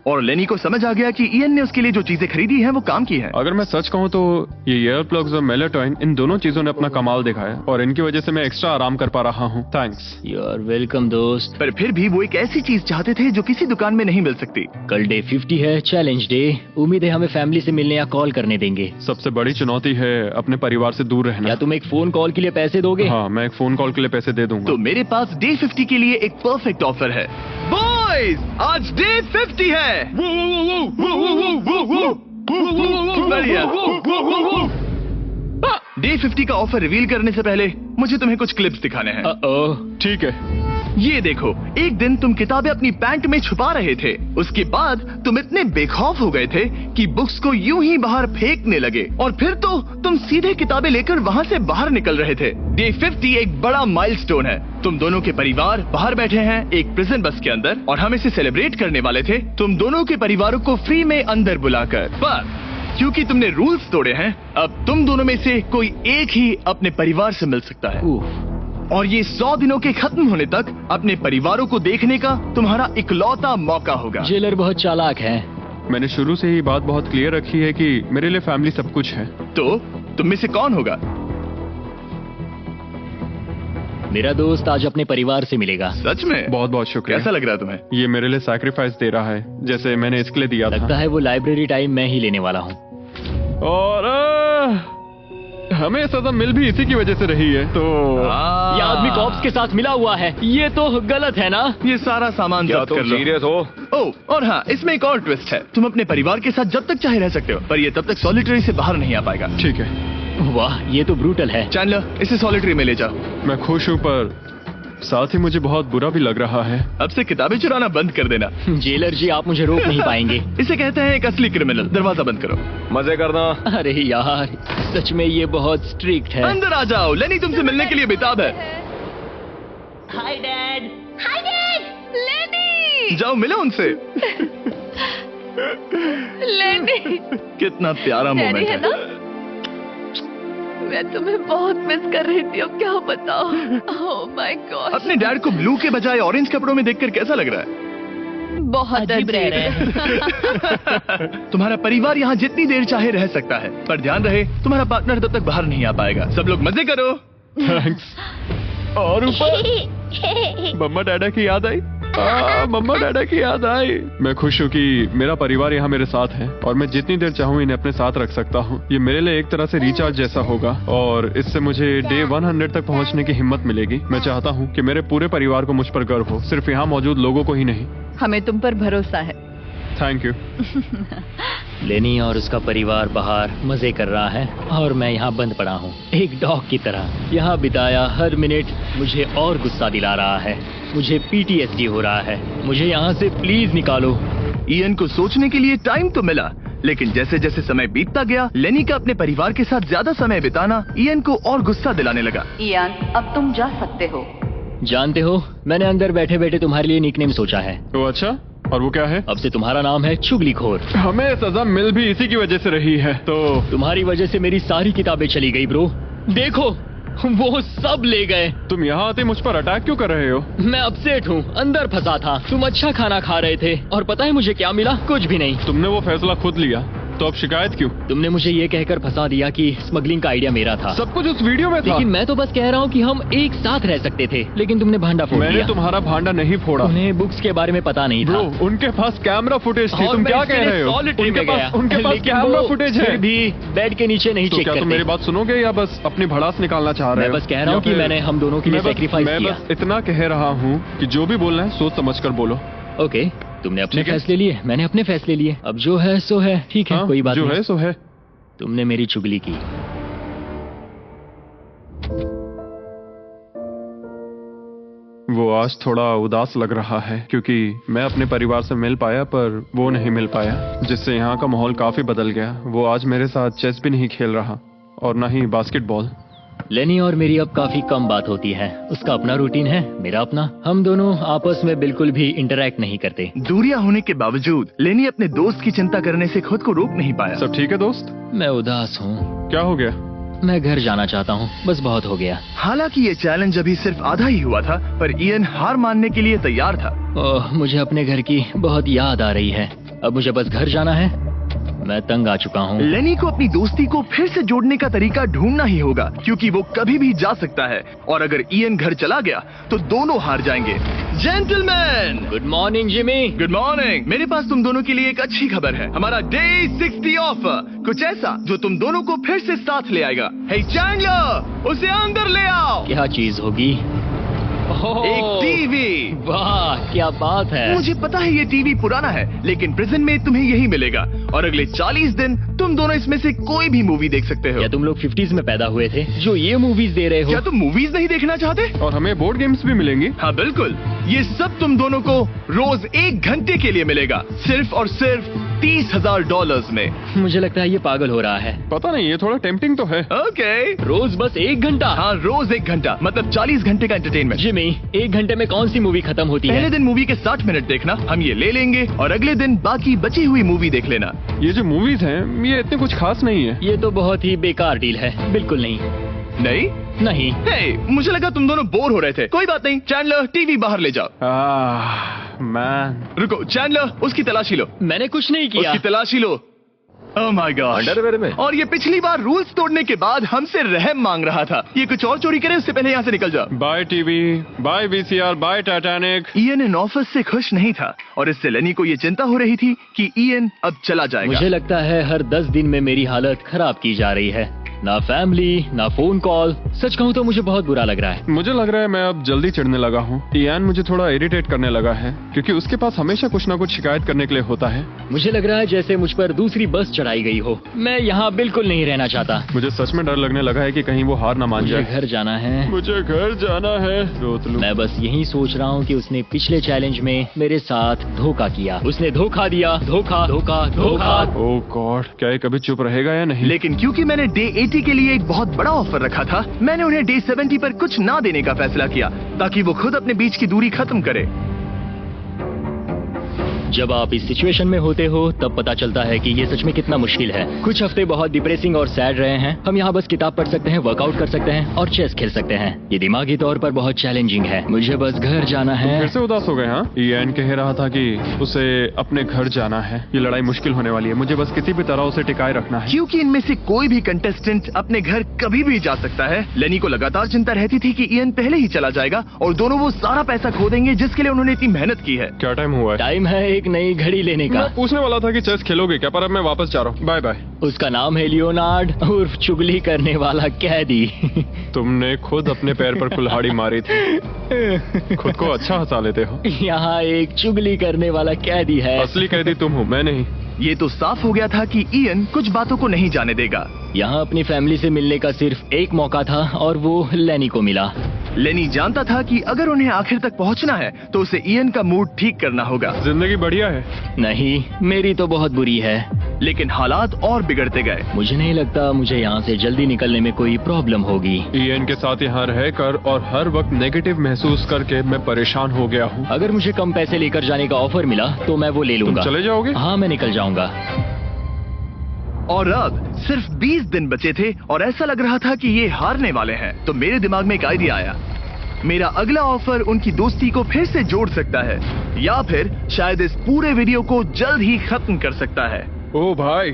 और लेनी को समझ आ गया कि ईएन ने उसके लिए जो चीजें खरीदी हैं वो काम की हैं। अगर मैं सच कहूँ तो ये ईयर प्लग्स और मेलाटोनिन, इन दोनों चीजों ने अपना कमाल दिखाया, और इनकी वजह से मैं एक्स्ट्रा आराम कर पा रहा हूँ। थैंक्स। यू आर वेलकम दोस्त। पर फिर भी वो एक ऐसी चीज चाहते थे जो किसी दुकान में नहीं मिल सकती। कल डे 50 है, चैलेंज डे। उम्मीद है हमें फैमिली से मिलने या कॉल करने देंगे। सबसे बड़ी चुनौती है अपने परिवार से दूर या रहना। तुम एक फोन कॉल के लिए पैसे दोगे? हाँ, मैं एक फोन कॉल के लिए पैसे दे दूंगा। तो मेरे पास डे 50 के लिए एक परफेक्ट ऑफर है। बॉयज, आज डे 50 है। बढ़िया। डे 50 का ऑफर रिवील करने से पहले मुझे तुम्हें कुछ क्लिप्स दिखाने हैं। ठीक है। ये देखो, एक दिन तुम किताबें अपनी पैंट में छुपा रहे थे, उसके बाद तुम इतने बेखौफ हो गए थे कि बुक्स को यूं ही बाहर फेंकने लगे, और फिर तो तुम सीधे किताबें लेकर वहाँ से बाहर निकल रहे थे। डे 50 एक बड़ा माइलस्टोन है। तुम दोनों के परिवार बाहर बैठे हैं एक प्रिजन बस के अंदर, और हम इसे सेलिब्रेट करने वाले थे तुम दोनों के परिवारों को फ्री में अंदर बुलाकर। पर क्योंकि तुमने रूल्स तोड़े हैं, अब तुम दोनों में से कोई एक ही अपने परिवार से मिल सकता है, और ये 100 दिनों के खत्म होने तक अपने परिवारों को देखने का तुम्हारा इकलौता मौका होगा। जेलर बहुत चालाक है। मैंने शुरू से ही बात बहुत क्लियर रखी है कि मेरे लिए फैमिली सब कुछ है। तो तुम में से कौन होगा? मेरा दोस्त आज अपने परिवार से मिलेगा। सच में? बहुत बहुत शुक्रिया। कैसा लग रहा है तुम्हें? ये मेरे लिए सैक्रिफाइस दे रहा है, जैसे मैंने इसके लिए दिया लगता था। है वो लाइब्रेरी टाइम मैं ही लेने वाला हूँ। और हमें सजा मिल भी इसी की वजह से रही है। तो ये आदमी कॉप्स के साथ मिला हुआ है, ये तो गलत है ना? ये सारा सामान जब्त कर लो। सीरियस हो? ओह, और हाँ, इसमें एक और ट्विस्ट है। तुम अपने परिवार के साथ जब तक चाहे रह सकते हो, पर ये तब तक सॉलिटरी से बाहर नहीं आ पाएगा। ठीक है। वाह, ये तो ब्रूटल है। चैंडलर, इसे सॉलिटरी में ले जाओ। मैं खुश हूँ पर साथ ही मुझे बहुत बुरा भी लग रहा है। अब से किताबें चुराना बंद कर देना। जेलर जी, आप मुझे रोक नहीं पाएंगे। इसे कहते हैं एक असली क्रिमिनल। दरवाजा बंद करो। मजे करना। अरे यार, सच में ये बहुत स्ट्रिक्ट है। अंदर आ जाओ, लेनी तुमसे मिलने के लिए बेताब है। Hi dad. Hi dad. लेनी। जाओ मिलो उनसे। लेनी। कितना प्यारा डैडी मोमेंट है है। ना? मैं तुम्हें बहुत मिस कर रही थी, अब क्या बताओ। Oh my God. अपने डैड को ब्लू के बजाय ऑरेंज कपड़ों में देखकर कैसा लग रहा है? बहुत अजीब रह रहे अजीब। तुम्हारा परिवार यहाँ जितनी देर चाहे रह सकता है, पर ध्यान रहे तुम्हारा पार्टनर तब तक बाहर नहीं आ पाएगा। सब लोग मजे करो। थैंक्स। और ऊपर मम्मा डैडा की याद आई। मम्मा डैडा की याद आई। मैं खुश हूँ कि मेरा परिवार यहाँ मेरे साथ है और मैं जितनी देर चाहूँ इन्हें अपने साथ रख सकता हूँ। ये मेरे लिए एक तरह से रिचार्ज जैसा होगा और इससे मुझे डे 100 तक पहुँचने की हिम्मत मिलेगी। मैं चाहता हूँ कि मेरे पूरे परिवार को मुझ पर गर्व हो, सिर्फ यहाँ मौजूद लोगों को ही नहीं। हमें तुम पर भरोसा है। Thank you. लेनी और उसका परिवार बाहर मजे कर रहा है और मैं यहाँ बंद पड़ा हूँ, एक डॉग की तरह। यहाँ बिताया हर मिनट मुझे और गुस्सा दिला रहा है। मुझे PTSD हो रहा है। मुझे यहाँ से प्लीज निकालो। इयन को सोचने के लिए टाइम तो मिला, लेकिन जैसे जैसे समय बीतता गया, लेनी का अपने परिवार के साथ ज्यादा समय बिताना इयन को और गुस्सा दिलाने लगा। इयान, अब तुम जा सकते हो। जानते हो, मैंने अंदर बैठे बैठे तुम्हारे लिए निकनेम सोचा है। तो अच्छा, और वो क्या है? अब से तुम्हारा नाम है चुगलीखोर। हमें सजा मिल भी इसी की वजह से रही है। तो तुम्हारी वजह से मेरी सारी किताबें चली गई ब्रो। देखो, वो सब ले गए। तुम यहाँ आते मुझ पर अटैक क्यों कर रहे हो? मैं अपसेट हूँ, अंदर फंसा था। तुम अच्छा खाना खा रहे थे और पता है मुझे क्या मिला? कुछ भी नहीं। तुमने वो फैसला खुद लिया, तो अब शिकायत क्यों? तुमने मुझे ये कहकर फंसा दिया कि स्मगलिंग का आइडिया मेरा था। सब कुछ उस वीडियो में था। लेकिन मैं तो बस कह रहा हूँ कि हम एक साथ रह सकते थे, लेकिन तुमने भांडा फोड़ मैंने दिया। तुम्हारा भांडा नहीं फोड़ा। उन्हें बुक्स के बारे में पता नहीं था। ब्रो, उनके पास कैमरा फुटेज थी। और तुम मैं क्या इसके कह लिए रहे हो? solitary में गया। उनके पास लेकिन कैमरा वो फुटेज है। फिर भी बेड के नीचे नहीं तो चेक क्या तुम करते। मेरी बात सुनोगे या बस अपनी भड़ास निकालना चाह रहे हो? मैं बस कह रहा हूँ या कि फिर- मैंने हम दोनों के लिए मैं बस- sacrifice मैं किया। बस इतना कह रहा हूँ कि जो भी बोलना है सोच समझ कर बोलो। ओके, तुमने अपने ठीक है। फैसले लिए, मैंने अपने फैसले लिए। अब जो है सो है। ठीक है, हाँ, कोई बात जो नहीं। है सो है। तुमने मेरी चुगली की। वो आज थोड़ा उदास लग रहा है क्योंकि मैं अपने परिवार से मिल पाया पर वो नहीं मिल पाया, जिससे यहाँ का माहौल काफी बदल गया। वो आज मेरे साथ चेस भी नहीं खेल रहा और ना ही बास्केटबॉल। लेनी और मेरी अब काफी कम बात होती है। उसका अपना रूटीन है, मेरा अपना। हम दोनों आपस में बिल्कुल भी इंटरैक्ट नहीं करते। दूरियां होने के बावजूद लेनी अपने दोस्त की चिंता करने से खुद को रोक नहीं पाया। सब ठीक है दोस्त? मैं उदास हूँ। क्या हो गया? मैं घर जाना चाहता हूँ, बस बहुत हो गया। हालांकि ये चैलेंज अभी सिर्फ आधा ही हुआ था, पर इयन हार मानने के लिए तैयार था। ओह, मुझे अपने घर की बहुत याद आ रही है। अब मुझे बस घर जाना है। मैं तंग आ चुका हूँ। लेनी को अपनी दोस्ती को फिर से जोड़ने का तरीका ढूंढना ही होगा, क्योंकि वो कभी भी जा सकता है और अगर इयन घर चला गया तो दोनों हार जाएंगे। Gentleman, good morning Jimmy. Good morning. मेरे पास तुम दोनों के लिए एक अच्छी खबर है। हमारा डे 60 ऑफर, कुछ ऐसा जो तुम दोनों को फिर से साथ ले आएगा। हे चैंडलर, उसे अंदर ले आओ। क्या चीज होगी? ओह, एक टीवी। वाह, क्या बात है। मुझे पता है ये टीवी पुराना है, लेकिन प्रिजन में तुम्हें यही मिलेगा और अगले 40 दिन तुम दोनों इसमें से कोई भी मूवी देख सकते हो। क्या तुम लोग 50s में पैदा हुए थे जो ये मूवीज दे रहे हो? क्या तुम मूवीज नहीं देखना चाहते? और हमें बोर्ड गेम्स भी मिलेंगी। हाँ बिल्कुल, ये सब तुम दोनों को रोज 1 घंटे के लिए मिलेगा, सिर्फ और सिर्फ $30,000 में। मुझे लगता है ये पागल हो रहा है। पता नहीं, ये थोड़ा टेम्पटिंग तो है। ओके, रोज बस 1 घंटा? हाँ रोज 1 घंटा, मतलब 40 घंटे का एंटरटेनमेंट। जिमी, 1 घंटे में कौन सी मूवी खत्म होती पहले है? दिन मूवी के 60 मिनट देखना, हम ये ले लेंगे और अगले दिन बाकी बची हुई मूवी देख लेना। ये जो मूवीज हैं ये इतने कुछ खास नहीं है। ये तो बहुत ही बेकार डील है। बिल्कुल नहीं। नहीं नहीं। हे, मुझे लगा तुम दोनों बोर हो रहे थे। कोई बात नहीं, चैंडलर टीवी बाहर ले जाओ। मैन, रुको चैंडलर, उसकी तलाशी लो। मैंने कुछ नहीं किया। उसकी तलाशी लो। ओह माय गॉड, अंडरवेयर में। और ये पिछली बार रूल्स तोड़ने के बाद हमसे रहम मांग रहा था। ये कुछ और चोरी करे उससे पहले यहाँ से निकल जाओ। Bye TV, bye VCR, bye Titanic. Ian इन ऑफिस से खुश नहीं था और इससे लेनी को ये चिंता हो रही थी कि इयन अब चला जाएगा। मुझे लगता है हर 10 दिन में मेरी हालत खराब की जा रही है। ना फैमिली, ना फोन कॉल। सच कहूँ तो मुझे बहुत बुरा लग रहा है। मुझे लग रहा है मैं अब जल्दी चिढ़ने लगा हूँ। इयान मुझे थोड़ा इरिटेट करने लगा है क्योंकि उसके पास हमेशा कुछ ना कुछ शिकायत करने के लिए होता है। मुझे लग रहा है जैसे मुझ पर दूसरी बस चढ़ाई गई हो। मैं यहाँ बिल्कुल नहीं रहना चाहता। मुझे सच में डर लगने लगा है कि कहीं वो हार ना मान मुझे जाए। घर जाना है। मुझे घर जाना है। रोतलू। मैं बस यही सोच रहा हूँ कि उसने पिछले चैलेंज में मेरे साथ धोखा किया। उसने धोखा दिया। धोखा धोखा धोखा। ओह गॉड, क्या ये कभी चुप रहेगा या नहीं? लेकिन क्योंकि मैंने डे 80 के लिए एक बहुत बड़ा ऑफर रखा था, मैंने उन्हें डे 70 पर कुछ ना देने का फैसला किया ताकि वो खुद अपने बीच की दूरी खत्म करे। जब आप इस सिचुएशन में होते हो तब पता चलता है कि ये सच में कितना मुश्किल है। कुछ हफ्ते बहुत डिप्रेसिंग और सैड रहे हैं। हम यहाँ बस किताब पढ़ सकते हैं, वर्कआउट कर सकते हैं और चेस खेल सकते हैं। ये दिमागी तौर पर बहुत चैलेंजिंग है। मुझे बस घर जाना है। फिर से उदास हो गए? हाँ, इयान कह रहा था कि उसे अपने घर जाना है। ये लड़ाई मुश्किल होने वाली है। मुझे बस किसी भी तरह उसे टिकाए रखना है। क्योंकि इनमें से कोई भी कंटेस्टेंट अपने घर कभी भी जा सकता है। लेनी को लगातार चिंता रहती थी कि इयान पहले ही चला जाएगा और दोनों वो सारा पैसा खो देंगे जिसके लिए उन्होंने इतनी मेहनत की है। क्या टाइम हुआ है? टाइम है एक नई घड़ी लेने का। मैं पूछने वाला था कि चेस खेलोगे क्या, पर अब मैं वापस जा रहा हूँ। Bye bye. उसका नाम है लियोनार्ड उर्फ चुगली करने वाला कैदी। तुमने खुद अपने पैर पर कुल्हाड़ी मारी थी। खुद को अच्छा हंसा लेते हो। यहाँ एक चुगली करने वाला कैदी है। असली कैदी तुम हो, मैं नहीं। ये तो साफ हो गया था कि इयन कुछ बातों को नहीं जाने देगा। यहाँ अपनी फैमिली से मिलने का सिर्फ एक मौका था और वो लेनी को मिला। लेनी जानता था कि अगर उन्हें आखिर तक पहुंचना है तो उसे इयन का मूड ठीक करना होगा। जिंदगी बढ़िया है। नहीं, मेरी तो बहुत बुरी है। लेकिन हालात और बिगड़ते गए। मुझे नहीं लगता मुझे यहाँ से जल्दी निकलने में कोई प्रॉब्लम होगी। इयन के साथ यहाँ रहकर और हर वक्त नेगेटिव महसूस करके मैं परेशान हो गया हूँ। अगर मुझे कम पैसे लेकर जाने का ऑफर मिला तो मैं वो ले लूंगा। चले जाओगे? हाँ, मैं निकल जाऊंगा। और अब सिर्फ 20 दिन बचे थे और ऐसा लग रहा था कि ये हारने वाले हैं। तो मेरे दिमाग में एक आइडिया आया। मेरा अगला ऑफर उनकी दोस्ती को फिर से जोड़ सकता है या फिर शायद इस पूरे वीडियो को जल्द ही खत्म कर सकता है। ओ भाई,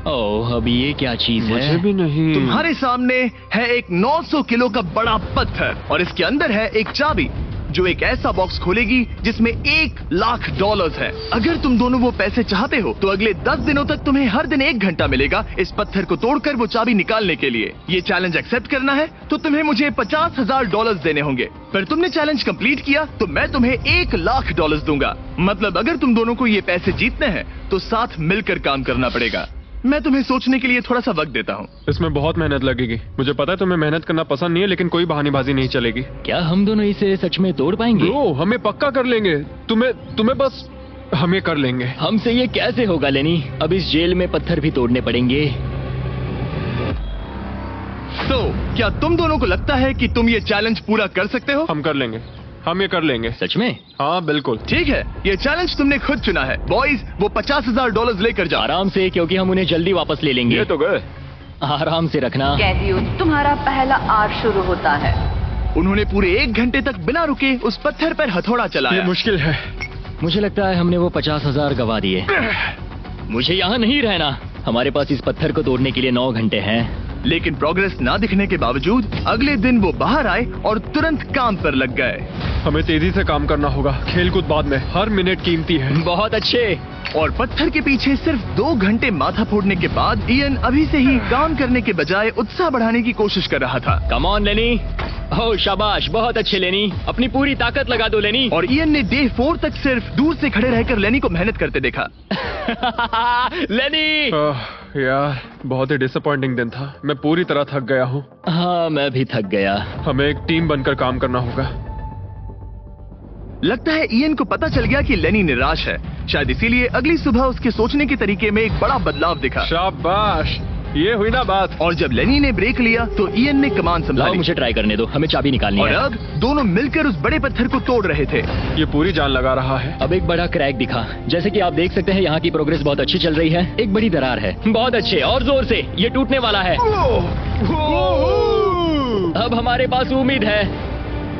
ओह, अभी ये क्या चीज है? मुझे भी नहीं। तुम्हारे सामने है एक 900 किलो का बड़ा पत्थर और इसके अंदर है एक चाबी जो एक ऐसा बॉक्स खोलेगी जिसमें $1,00,000 है। अगर तुम दोनों वो पैसे चाहते हो तो अगले 10 दिनों तक तुम्हें हर दिन 1 घंटा मिलेगा इस पत्थर को तोड़कर वो चाबी निकालने के लिए। ये चैलेंज एक्सेप्ट करना है तो तुम्हें मुझे $50,000 देने होंगे, पर तुमने चैलेंज कंप्लीट किया तो मैं तुम्हें $1,00,000 दूंगा। मतलब अगर तुम दोनों को ये पैसे जीतने हैं तो साथ मिलकर काम करना पड़ेगा। मैं तुम्हें सोचने के लिए थोड़ा सा वक्त देता हूँ। इसमें बहुत मेहनत लगेगी। मुझे पता है तुम्हें मेहनत करना पसंद नहीं है, लेकिन कोई बहानेबाजी नहीं चलेगी। क्या हम दोनों इसे सच में तोड़ पाएंगे? ब्रो, हमें पक्का कर लेंगे। तुम्हें बस हमें कर लेंगे। हमसे ये कैसे होगा लेनी? अब इस जेल में पत्थर भी तोड़ने पड़ेंगे। तो क्या तुम दोनों को लगता है कि तुम ये चैलेंज पूरा कर सकते हो? हम कर लेंगे। हम ये कर लेंगे। सच में? हाँ बिल्कुल। ठीक है, ये चैलेंज तुमने खुद चुना है। बॉयज, वो $50,000 लेकर जाओ। आराम से, क्योंकि हम उन्हें जल्दी वापस ले लेंगे। ये तो गए। आराम से रखना। कैदियों, तुम्हारा पहला आर शुरू होता है। उन्होंने पूरे 1 घंटे तक बिना रुके उस पत्थर पर हथौड़ा ये चलाया। मुश्किल है। मुझे लगता है हमने वो 50,000 गवा दिए। मुझे यहाँ नहीं रहना। हमारे पास इस पत्थर को तोड़ने के लिए 9 घंटे हैं। लेकिन प्रोग्रेस ना दिखने के बावजूद अगले दिन वो बाहर आए और तुरंत काम पर लग गए। हमें तेजी से काम करना होगा। खेलकूद बाद में, हर मिनट कीमती है। बहुत अच्छे। और पत्थर के पीछे सिर्फ 2 घंटे माथा फोड़ने के बाद इयन अभी से ही काम करने के बजाय उत्साह बढ़ाने की कोशिश कर रहा था। कम ऑन लेनी। ओह शाबाश, बहुत अच्छे लेनी। अपनी पूरी ताकत लगा दो लेनी। और इयन ने डे 4 तक सिर्फ दूर से खड़े रहकर लेनी को मेहनत करते देखा। लेनी। यार, बहुत ही डिसअपॉइंटिंग दिन था। मैं पूरी तरह थक गया हूँ। हाँ, मैं भी थक गया। हमें एक टीम बनकर काम करना होगा। लगता है इयन को पता चल गया कि लेनी निराश है। शायद इसीलिए अगली सुबह उसके सोचने के तरीके में एक बड़ा बदलाव दिखा। शाबाश, ये हुई ना बात। और जब लेनी ने ब्रेक लिया तो इयन ने कमान लाओ, संभाली। मुझे ट्राई करने दो। हमें चाबी निकालनी और है। अब दोनों मिलकर उस बड़े पत्थर को तोड़ रहे थे। ये पूरी जान लगा रहा है। अब एक बड़ा क्रैक दिखा। जैसे कि आप देख सकते हैं, यहाँ की प्रोग्रेस बहुत अच्छी चल रही है। एक बड़ी दरार है। बहुत अच्छे, और जोर से। ये टूटने वाला है। अब हमारे पास उम्मीद है।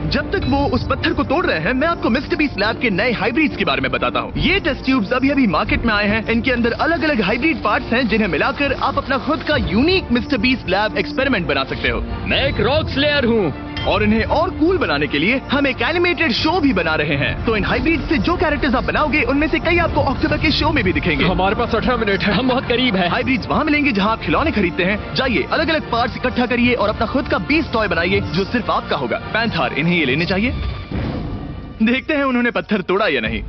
जब तक वो उस पत्थर को तोड़ रहे हैं, मैं आपको मिस्टर बीस्ट लैब के नए हाइब्रिड्स के बारे में बताता हूँ। ये टेस्ट ट्यूब्स अभी मार्केट में आए हैं। इनके अंदर अलग अलग हाइब्रिड पार्ट्स हैं जिन्हें मिलाकर आप अपना खुद का unique mister beast lab experiment बना सकते हो। मैं एक रॉक स्लेयर हूँ। और इन्हें और कूल बनाने के लिए हम एक एनिमेटेड शो भी बना रहे हैं। तो इन हाइब्रिड से जो कैरेक्टर्स आप बनाओगे उनमें से कई आपको अक्टूबर के शो में भी दिखेंगे। हमारे पास 18 मिनट है। हम बहुत करीब है। हाइब्रिड्स वहाँ मिलेंगे जहाँ आप खिलौने खरीदते हैं। जाइए अलग अलग पार्ट्स इकट्ठा करिए और अपना खुद का 20 टॉय बनाइए जो सिर्फ आपका होगा। पैंथर, इन्हें ये लेने चाहिए। देखते हैं उन्होंने पत्थर तोड़ा या नहीं।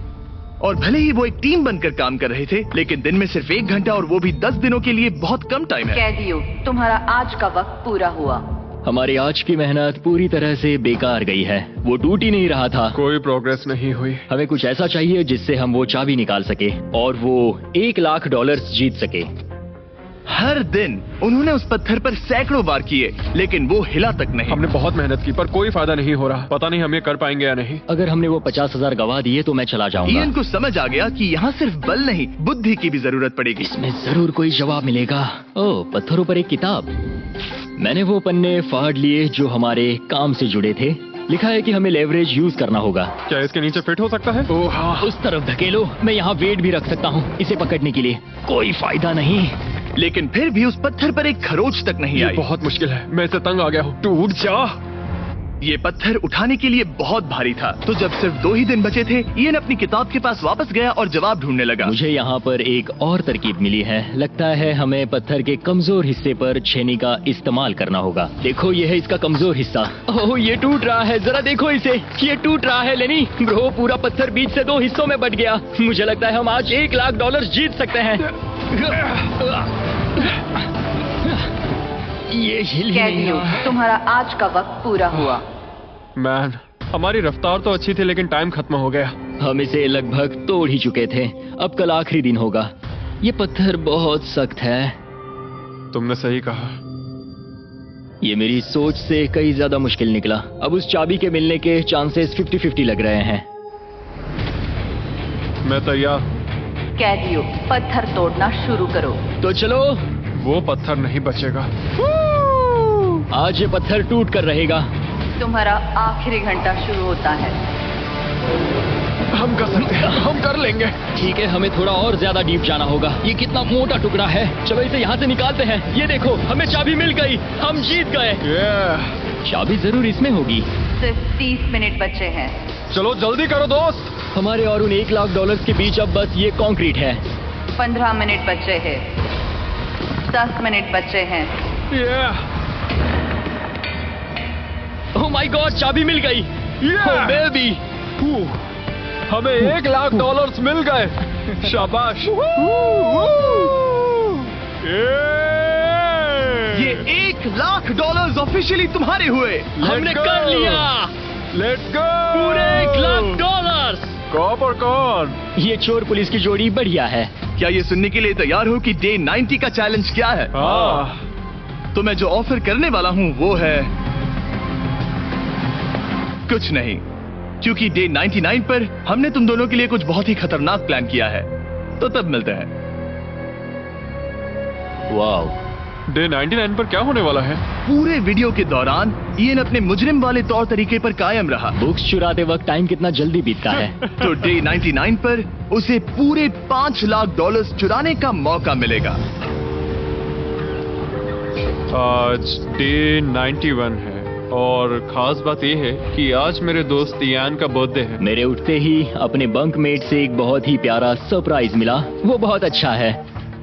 और भले ही वो एक टीम बनकर काम कर रहे थे, लेकिन दिन में सिर्फ 1 घंटा और वो भी 10 दिनों के लिए बहुत कम टाइम है। कैदियों, तुम्हारा आज का वक्त पूरा हुआ। हमारी आज की मेहनत पूरी तरह से बेकार गई है। वो टूट ही नहीं रहा था। कोई प्रोग्रेस नहीं हुई। हमें कुछ ऐसा चाहिए जिससे हम वो चाबी निकाल सके और वो $1 लाख जीत सके। हर दिन उन्होंने उस पत्थर पर सैकड़ों बार किए, लेकिन वो हिला तक नहीं। हमने बहुत मेहनत की पर कोई फायदा नहीं हो रहा। पता नहीं हम ये कर पाएंगे या नहीं। अगर हमने वो 50,000 गवा दिए तो मैं चला जाऊंगा। इयन को समझ आ गया कि यहाँ सिर्फ बल नहीं, बुद्धि की भी जरूरत पड़ेगी। इसमें जरूर कोई जवाब मिलेगा। ओह, पत्थरों पर एक किताब। मैंने वो पन्ने फाड़ लिए जो हमारे काम से जुड़े थे। लिखा है कि हमें लेवरेज यूज करना होगा। क्या इसके नीचे फिट हो सकता है? ओह हाँ। उस तरफ धकेलो। मैं यहाँ वेट भी रख सकता हूँ इसे पकड़ने के लिए। कोई फायदा नहीं। लेकिन फिर भी उस पत्थर पर एक खरोच तक नहीं ये आई। बहुत मुश्किल है। मैं इसे तंग आ गया हूँ। टूट जा। ये पत्थर उठाने के लिए बहुत भारी था। तो जब सिर्फ 2 ही दिन बचे थे, इयन अपनी किताब के पास वापस गया और जवाब ढूंढने लगा। मुझे यहाँ पर एक और तरकीब मिली है। लगता है हमें पत्थर के कमजोर हिस्से पर छेनी का इस्तेमाल करना होगा। देखो, ये है इसका कमजोर हिस्सा। ओह, ये टूट रहा है। जरा देखो इसे, ये टूट रहा है। लेनी ब्रो, पूरा पत्थर बीच से 2 हिस्सों में बट गया। मुझे लगता है हम आज $1 लाख जीत सकते हैं। ये हिल ही नहीं कैदियों, रहा है। तुम्हारा आज का वक्त पूरा हुआ। मैन, हमारी रफ्तार तो अच्छी थी लेकिन टाइम खत्म हो गया। हम इसे लगभग तोड़ ही चुके थे। अब कल आखिरी दिन होगा। ये पत्थर बहुत सख्त है। तुमने सही कहा। ये मेरी सोच से कई ज्यादा मुश्किल निकला। अब उस चाबी के मिलने के चांसेस 50-50 लग रहे हैं। मैं तैयार। कैदियों, पत्थर तोड़ना शुरू करो। तो चलो। वो पत्थर नहीं बचेगा। आज ये पत्थर टूट कर रहेगा। तुम्हारा आखिरी घंटा शुरू होता है। हम कर सकते हैं। हम कर लेंगे। ठीक है, हमें थोड़ा और ज्यादा डीप जाना होगा। ये कितना मोटा टुकड़ा है। चलो इसे यहाँ से निकालते हैं। ये देखो, हमें चाबी मिल गई। हम जीत गए। चाबी जरूर इसमें होगी। सिर्फ 30 मिनट बचे हैं। चलो जल्दी करो दोस्त। हमारे और उन $1 लाख के बीच अब बस ये कंक्रीट है। 15 मिनट बचे हैं। 10 मिनट बचे हैं। ओह माय गॉड, चाबी मिल गई। ओह बेबी, हमें $1 लाख मिल गए। शाबाश। ये $1 लाख ऑफिशियली तुम्हारे हुए। हमने कर लिया। Let's go. पूरे $1 लाख। कॉप और कौन? ये चोर पुलिस की जोड़ी बढ़िया है। क्या ये सुनने के लिए तैयार हो कि डे 90 का चैलेंज क्या है? तो मैं जो ऑफर करने वाला हूँ वो है कुछ नहीं, क्योंकि डे 99 पर हमने तुम दोनों के लिए कुछ बहुत ही खतरनाक प्लान किया है। तो तब मिलते हैं। वाओ, डे 99 पर क्या होने वाला है? पूरे वीडियो के दौरान इयन अपने मुजरिम वाले तौर तरीके पर कायम रहा। बुक्स चुराते वक्त टाइम कितना जल्दी बीतता है। तो डे 99 पर उसे पूरे $5 लाख चुराने का मौका मिलेगा। आज डे 91 है और खास बात यह है कि आज मेरे दोस्त इयान का बर्थडे है। मेरे उठते ही अपने बंकमेट से एक बहुत ही प्यारा सरप्राइज मिला। वो बहुत अच्छा है।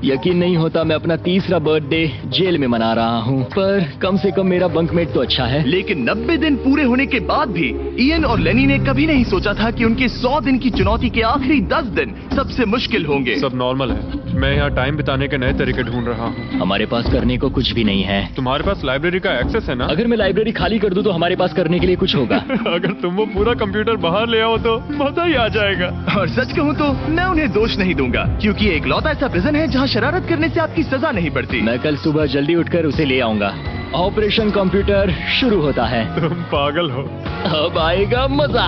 यकीन नहीं होता मैं अपना 3रा बर्थडे जेल में मना रहा हूँ, पर कम से कम मेरा बंकमेट तो अच्छा है। लेकिन 90 दिन पूरे होने के बाद भी इयन और लेनी ने कभी नहीं सोचा था कि उनके 100 दिन की चुनौती के आखिरी 10 दिन सबसे मुश्किल होंगे। सब नॉर्मल है। मैं यहाँ टाइम बिताने के नए तरीके ढूंढ रहा हूँ। हमारे पास करने को कुछ भी नहीं है। तुम्हारे पास लाइब्रेरी का एक्सेस है ना? अगर मैं लाइब्रेरी खाली कर दूं तो हमारे पास करने के लिए कुछ होगा। अगर तुम वो पूरा कंप्यूटर बाहर ले आओ तो मजा ही आ जाएगा। और सच कहूँ तो मैं उन्हें दोष नहीं दूंगा, क्योंकि ये इकलौता ऐसा प्रिजन है जहाँ शरारत करने से आपकी सजा नहीं पड़ती। मैं कल सुबह जल्दी उठकर उसे ले आऊंगा। ऑपरेशन कंप्यूटर शुरू होता है। तुम पागल हो। अब आएगा मजा।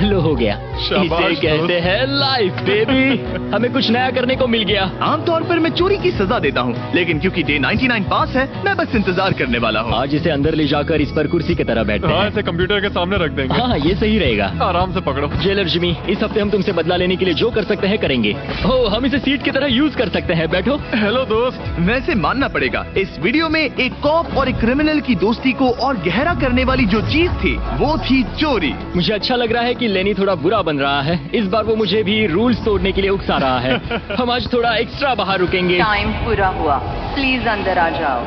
लो, हो गया। शाबाश इसे कहते हैं लाइफ बेबी। हमें कुछ नया करने को मिल गया। आमतौर पर मैं चोरी की सजा देता हूँ, लेकिन क्योंकि डे 99 पास है, मैं बस इंतजार करने वाला हूँ। आज इसे अंदर ले जाकर इस पर कुर्सी की तरह बैठते हाँ, हैं। इसे कंप्यूटर के सामने रख देंगे। हाँ, ये सही रहेगा। आराम से पकड़ो। जेलर जिमी, इस हफ्ते हम तुमसे बदला लेने के लिए जो कर सकते हैं करेंगे। ओह, हम इसे सीट की तरह यूज कर सकते हैं। बैठो। हेलो दोस्त। वैसे मानना पड़ेगा, इस वीडियो में एक कॉप और एक क्रिमिनल की दोस्ती को और गहरा करने वाली जो चीज थी वो थी चोरी। मुझे अच्छा लग रहा है कि लेनी थोड़ा बुरा बन रहा है। इस बार वो मुझे भी रूल्स तोड़ने के लिए उकसा रहा है। हम आज थोड़ा एक्स्ट्रा बाहर रुकेंगे। टाइम पूरा हुआ, प्लीज अंदर आ जाओ।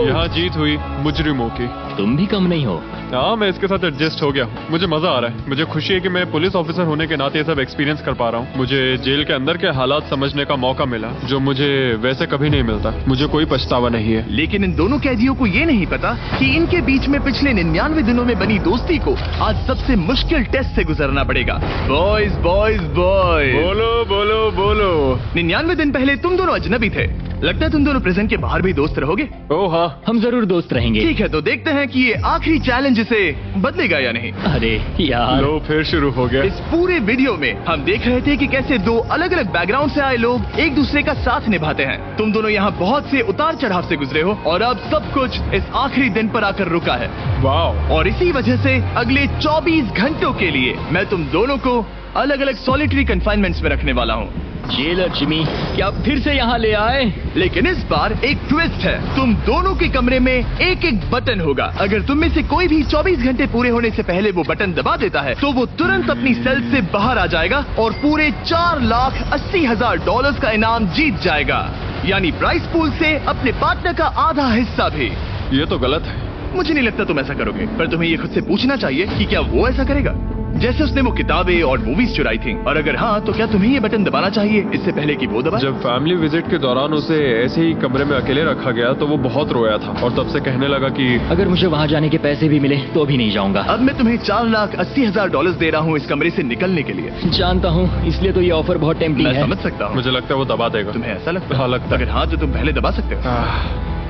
यहाँ जीत हुई मुजरिमों की। तुम भी कम नहीं हो। हाँ, मैं इसके साथ एडजस्ट हो गया हूँ। मुझे मजा आ रहा है। मुझे खुशी है कि मैं पुलिस ऑफिसर होने के नाते ये सब एक्सपीरियंस कर पा रहा हूँ। मुझे जेल के अंदर के हालात समझने का मौका मिला, जो मुझे वैसे कभी नहीं मिलता। मुझे कोई पछतावा नहीं है। लेकिन इन दोनों कैदियों को ये नहीं पता कि इनके बीच में पिछले 99 दिनों में बनी दोस्ती को आज सबसे मुश्किल टेस्ट से गुजरना पड़ेगा। बॉयज बॉयज बॉयज, बोलो बोलो बोलो। 99 दिन पहले तुम दोनों अजनबी थे। लगता है तुम दोनों प्रिजन के बाहर भी दोस्त रहोगे। ओह हाँ, हम जरूर दोस्त रहेंगे। ठीक है, तो देखते हैं कि ये आखिरी चैलेंज इसे बदलेगा या नहीं। अरे यार, लो फिर शुरू हो गया। इस पूरे वीडियो में हम देख रहे थे कि कैसे दो अलग अलग बैकग्राउंड से आए लोग एक दूसरे का साथ निभाते हैं। तुम दोनों यहाँ बहुत से उतार चढ़ाव से गुजरे हो और अब सब कुछ इस आखिरी दिन पर आकर रुका है। वाह। और इसी वजह से अगले 24 घंटों के लिए मैं तुम दोनों को अलग अलग सॉलिटरी कन्फाइनमेंट्स में रखने वाला हूँ। जेलर जिमी, क्या फिर से यहाँ ले आए? लेकिन इस बार एक ट्विस्ट है। तुम दोनों के कमरे में एक एक बटन होगा। अगर तुम में से कोई भी 24 घंटे पूरे होने से पहले वो बटन दबा देता है तो वो तुरंत अपनी सेल से बाहर आ जाएगा और पूरे $4,80,000 का इनाम जीत जाएगा, यानी प्राइस पूल से अपने पार्टनर का आधा हिस्सा भी। ये तो गलत है। मुझे नहीं लगता तुम ऐसा करोगे, पर तुम्हें ये खुद से पूछना चाहिए कि क्या वो ऐसा करेगा जैसे उसने वो किताबें और मूवीज चुराई थी, और अगर हाँ तो क्या तुम्हें ये बटन दबाना चाहिए इससे पहले कि वो दबाए? जब फैमिली विजिट के दौरान उसे ऐसे ही कमरे में अकेले रखा गया तो वो बहुत रोया था और तब से कहने लगा कि अगर मुझे वहाँ जाने के पैसे भी मिले तो भी नहीं जाऊंगा। अब मैं तुम्हें $4,80,000 दे रहा हूँ इस कमरे से निकलने के लिए। जानता हूँ, इसलिए तो ये ऑफर बहुत टेम्पटिंग मैं है। समझ सकता हूँ। मुझे लगता है वो दबा देगा। तुम्हें ऐसा लगता है? हाँ, लगता है। अगर हाँ तो तुम पहले दबा सकते हो।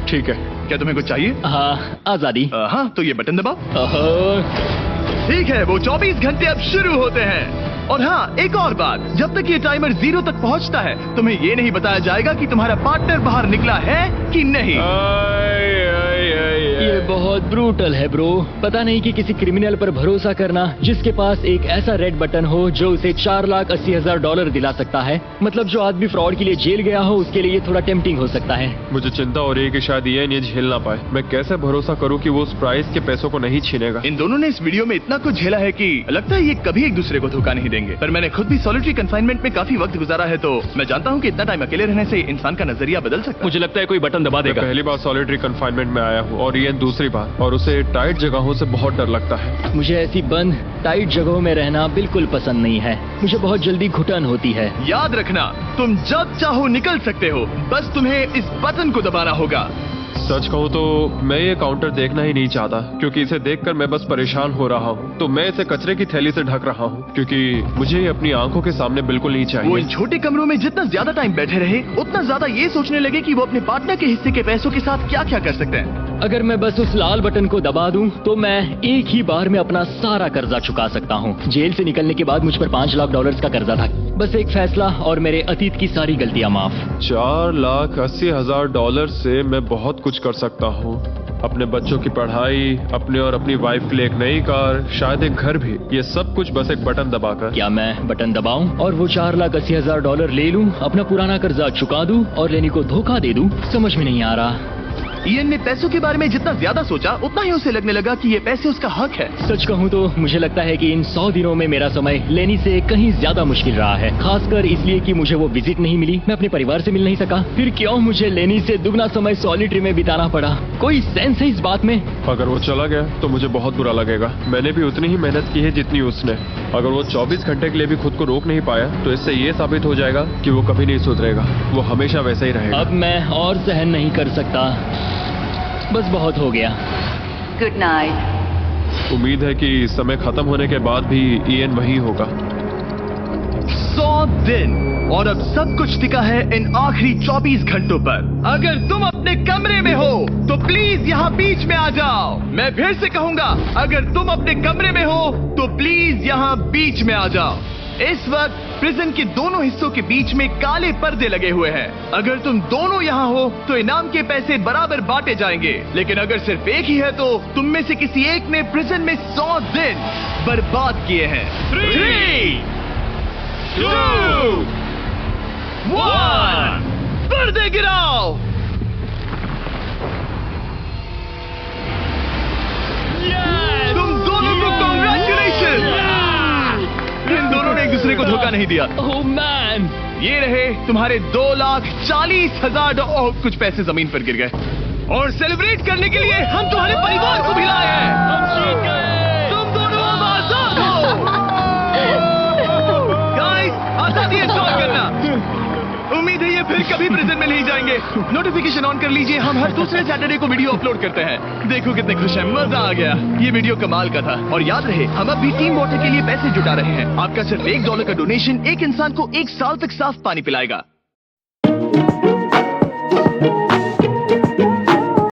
ठीक है। क्या तुम्हें कुछ चाहिए? हाँ, आजादी। हाँ, तो ये बटन दबाओ। ओहो, ठीक है, वो 24 घंटे अब शुरू होते हैं। और हाँ, एक और बात, जब तक ये टाइमर 0 तक पहुंचता है तुम्हें ये नहीं बताया जाएगा कि तुम्हारा पार्टनर बाहर निकला है कि नहीं। ये बहुत ब्रूटल है ब्रो। पता नहीं कि किसी क्रिमिनल पर भरोसा करना जिसके पास एक ऐसा रेड बटन हो जो उसे $4,80,000 दिला सकता है। मतलब जो आदमी फ्रॉड के लिए जेल गया हो उसके लिए ये थोड़ा टेम्पटिंग हो सकता है। मुझे चिंता हो रही है कि शायद ये झेल ना पाए। मैं कैसे भरोसा करूं कि वो उस प्राइस के पैसों को नहीं छीनेगा। इन दोनों ने इस वीडियो में इतना कुछ झेला है कि लगता है ये कभी एक दूसरे को धोखा नहीं देंगे। पर मैंने खुद भी सॉलिटरी कन्फाइनमेंट में काफी वक्त गुजारा है, तो मैं जानता हूँ कि इतना टाइम अकेले रहने से इंसान का नजरिया बदल सकता है। मुझे लगता है कोई बटन दबा मैं देगा। पहली बार सॉलिटरी कन्फाइनमेंट में आया हूँ और ये दूसरी बार, और उसे टाइट जगहों से बहुत डर लगता है। मुझे ऐसी बंद टाइट जगहों में रहना बिल्कुल पसंद नहीं है। मुझे बहुत जल्दी घुटन होती है। याद रखना, तुम जब चाहो निकल सकते हो, बस तुम्हें इस बटन को दबाना होगा। सच कहूँ तो मैं ये काउंटर देखना ही नहीं चाहता, क्योंकि इसे देखकर मैं बस परेशान हो रहा हूँ। तो मैं इसे कचरे की थैली से ढक रहा हूँ, क्योंकि मुझे ये अपनी आंखों के सामने बिल्कुल नहीं वो चाहिए। इन छोटे कमरों में जितना ज्यादा टाइम बैठे रहे उतना ज्यादा ये सोचने लगे कि वो अपने पार्टनर के हिस्से के पैसों के साथ क्या क्या कर सकते हैं। अगर मैं बस उस लाल बटन को दबा दूं तो मैं एक ही बार में अपना सारा कर्जा चुका सकता हूं। जेल से निकलने के बाद मुझ पर $5,00,000 का कर्जा था। बस एक फैसला और मेरे अतीत की सारी गलतियां माफ। $4,80,000 से मैं बहुत कुछ कर सकता हूँ। अपने बच्चों की पढ़ाई, अपने और अपनी वाइफ के लिए एक नई कार, शायद एक घर भी। ये सब कुछ बस एक बटन दबाकर। क्या मैं बटन दबाऊं और वो $4,80,000 ले लूं, अपना पुराना कर्जा चुका दूं और लेनी को धोखा दे दूं? समझ में नहीं आ रहा। इयन ने पैसों के बारे में जितना ज्यादा सोचा उतना ही उसे लगने लगा कि ये पैसे उसका हक है। सच कहूं तो मुझे लगता है कि इन 100 दिनों में मेरा समय लेनी से कहीं ज्यादा मुश्किल रहा है, खासकर इसलिए कि मुझे वो विजिट नहीं मिली, मैं अपने परिवार से मिल नहीं सका। फिर क्यों मुझे लेनी से दुगना समय सॉलिटरी में बिताना पड़ा? कोई सेंस है इस बात में? अगर वो चला गया तो मुझे बहुत बुरा लगेगा। मैंने भी उतनी ही मेहनत की है जितनी उसने। अगर वो 24 घंटे के लिए भी खुद को रोक नहीं पाया तो इससे ये साबित हो जाएगा कि वो कभी नहीं सुधरेगा। वो हमेशा वैसा ही रहेगा। अब मैं और सहन नहीं कर सकता, बस बहुत हो गया। Good night. उम्मीद है कि समय खत्म होने के बाद भी इयन वही होगा। 100 दिन और अब सब कुछ टिका है इन आखिरी 24 घंटों पर। अगर तुम अपने कमरे में हो तो प्लीज यहाँ बीच में आ जाओ। मैं फिर से कहूंगा, अगर तुम अपने कमरे में हो तो प्लीज यहाँ बीच में आ जाओ। इस वक्त प्रिजन के दोनों हिस्सों के बीच में काले पर्दे लगे हुए हैं। अगर तुम दोनों यहाँ हो तो इनाम के पैसे बराबर बांटे जाएंगे, लेकिन अगर सिर्फ एक ही है तो तुम में से किसी एक ने प्रिजन में 100 दिन बर्बाद किए हैं। 3, 2, 1, पर्दे गिराओ। नहीं दिया। ओह मैन, ये रहे तुम्हारे 2,40,000 और कुछ पैसे जमीन पर गिर गए। और सेलिब्रेट करने के लिए हम तुम्हारे परिवार को भी लाए हैं। हम जीत गए। तुम दोनों अब आजाद हो। गाइस, आजादी एंजॉय करना। उम्मीद है ये फिर कभी प्रिजन में नहीं जाएंगे। नोटिफिकेशन ऑन कर लीजिए, हम हर दूसरे सैटरडे को वीडियो अपलोड करते हैं। देखो कितने खुश हैं, मजा आ गया। ये वीडियो कमाल का था। और याद रहे, हम अब भी टीम वाटर के लिए पैसे जुटा रहे हैं। आपका सिर्फ $1 का डोनेशन एक इंसान को 1 साल तक साफ पानी पिलाएगा।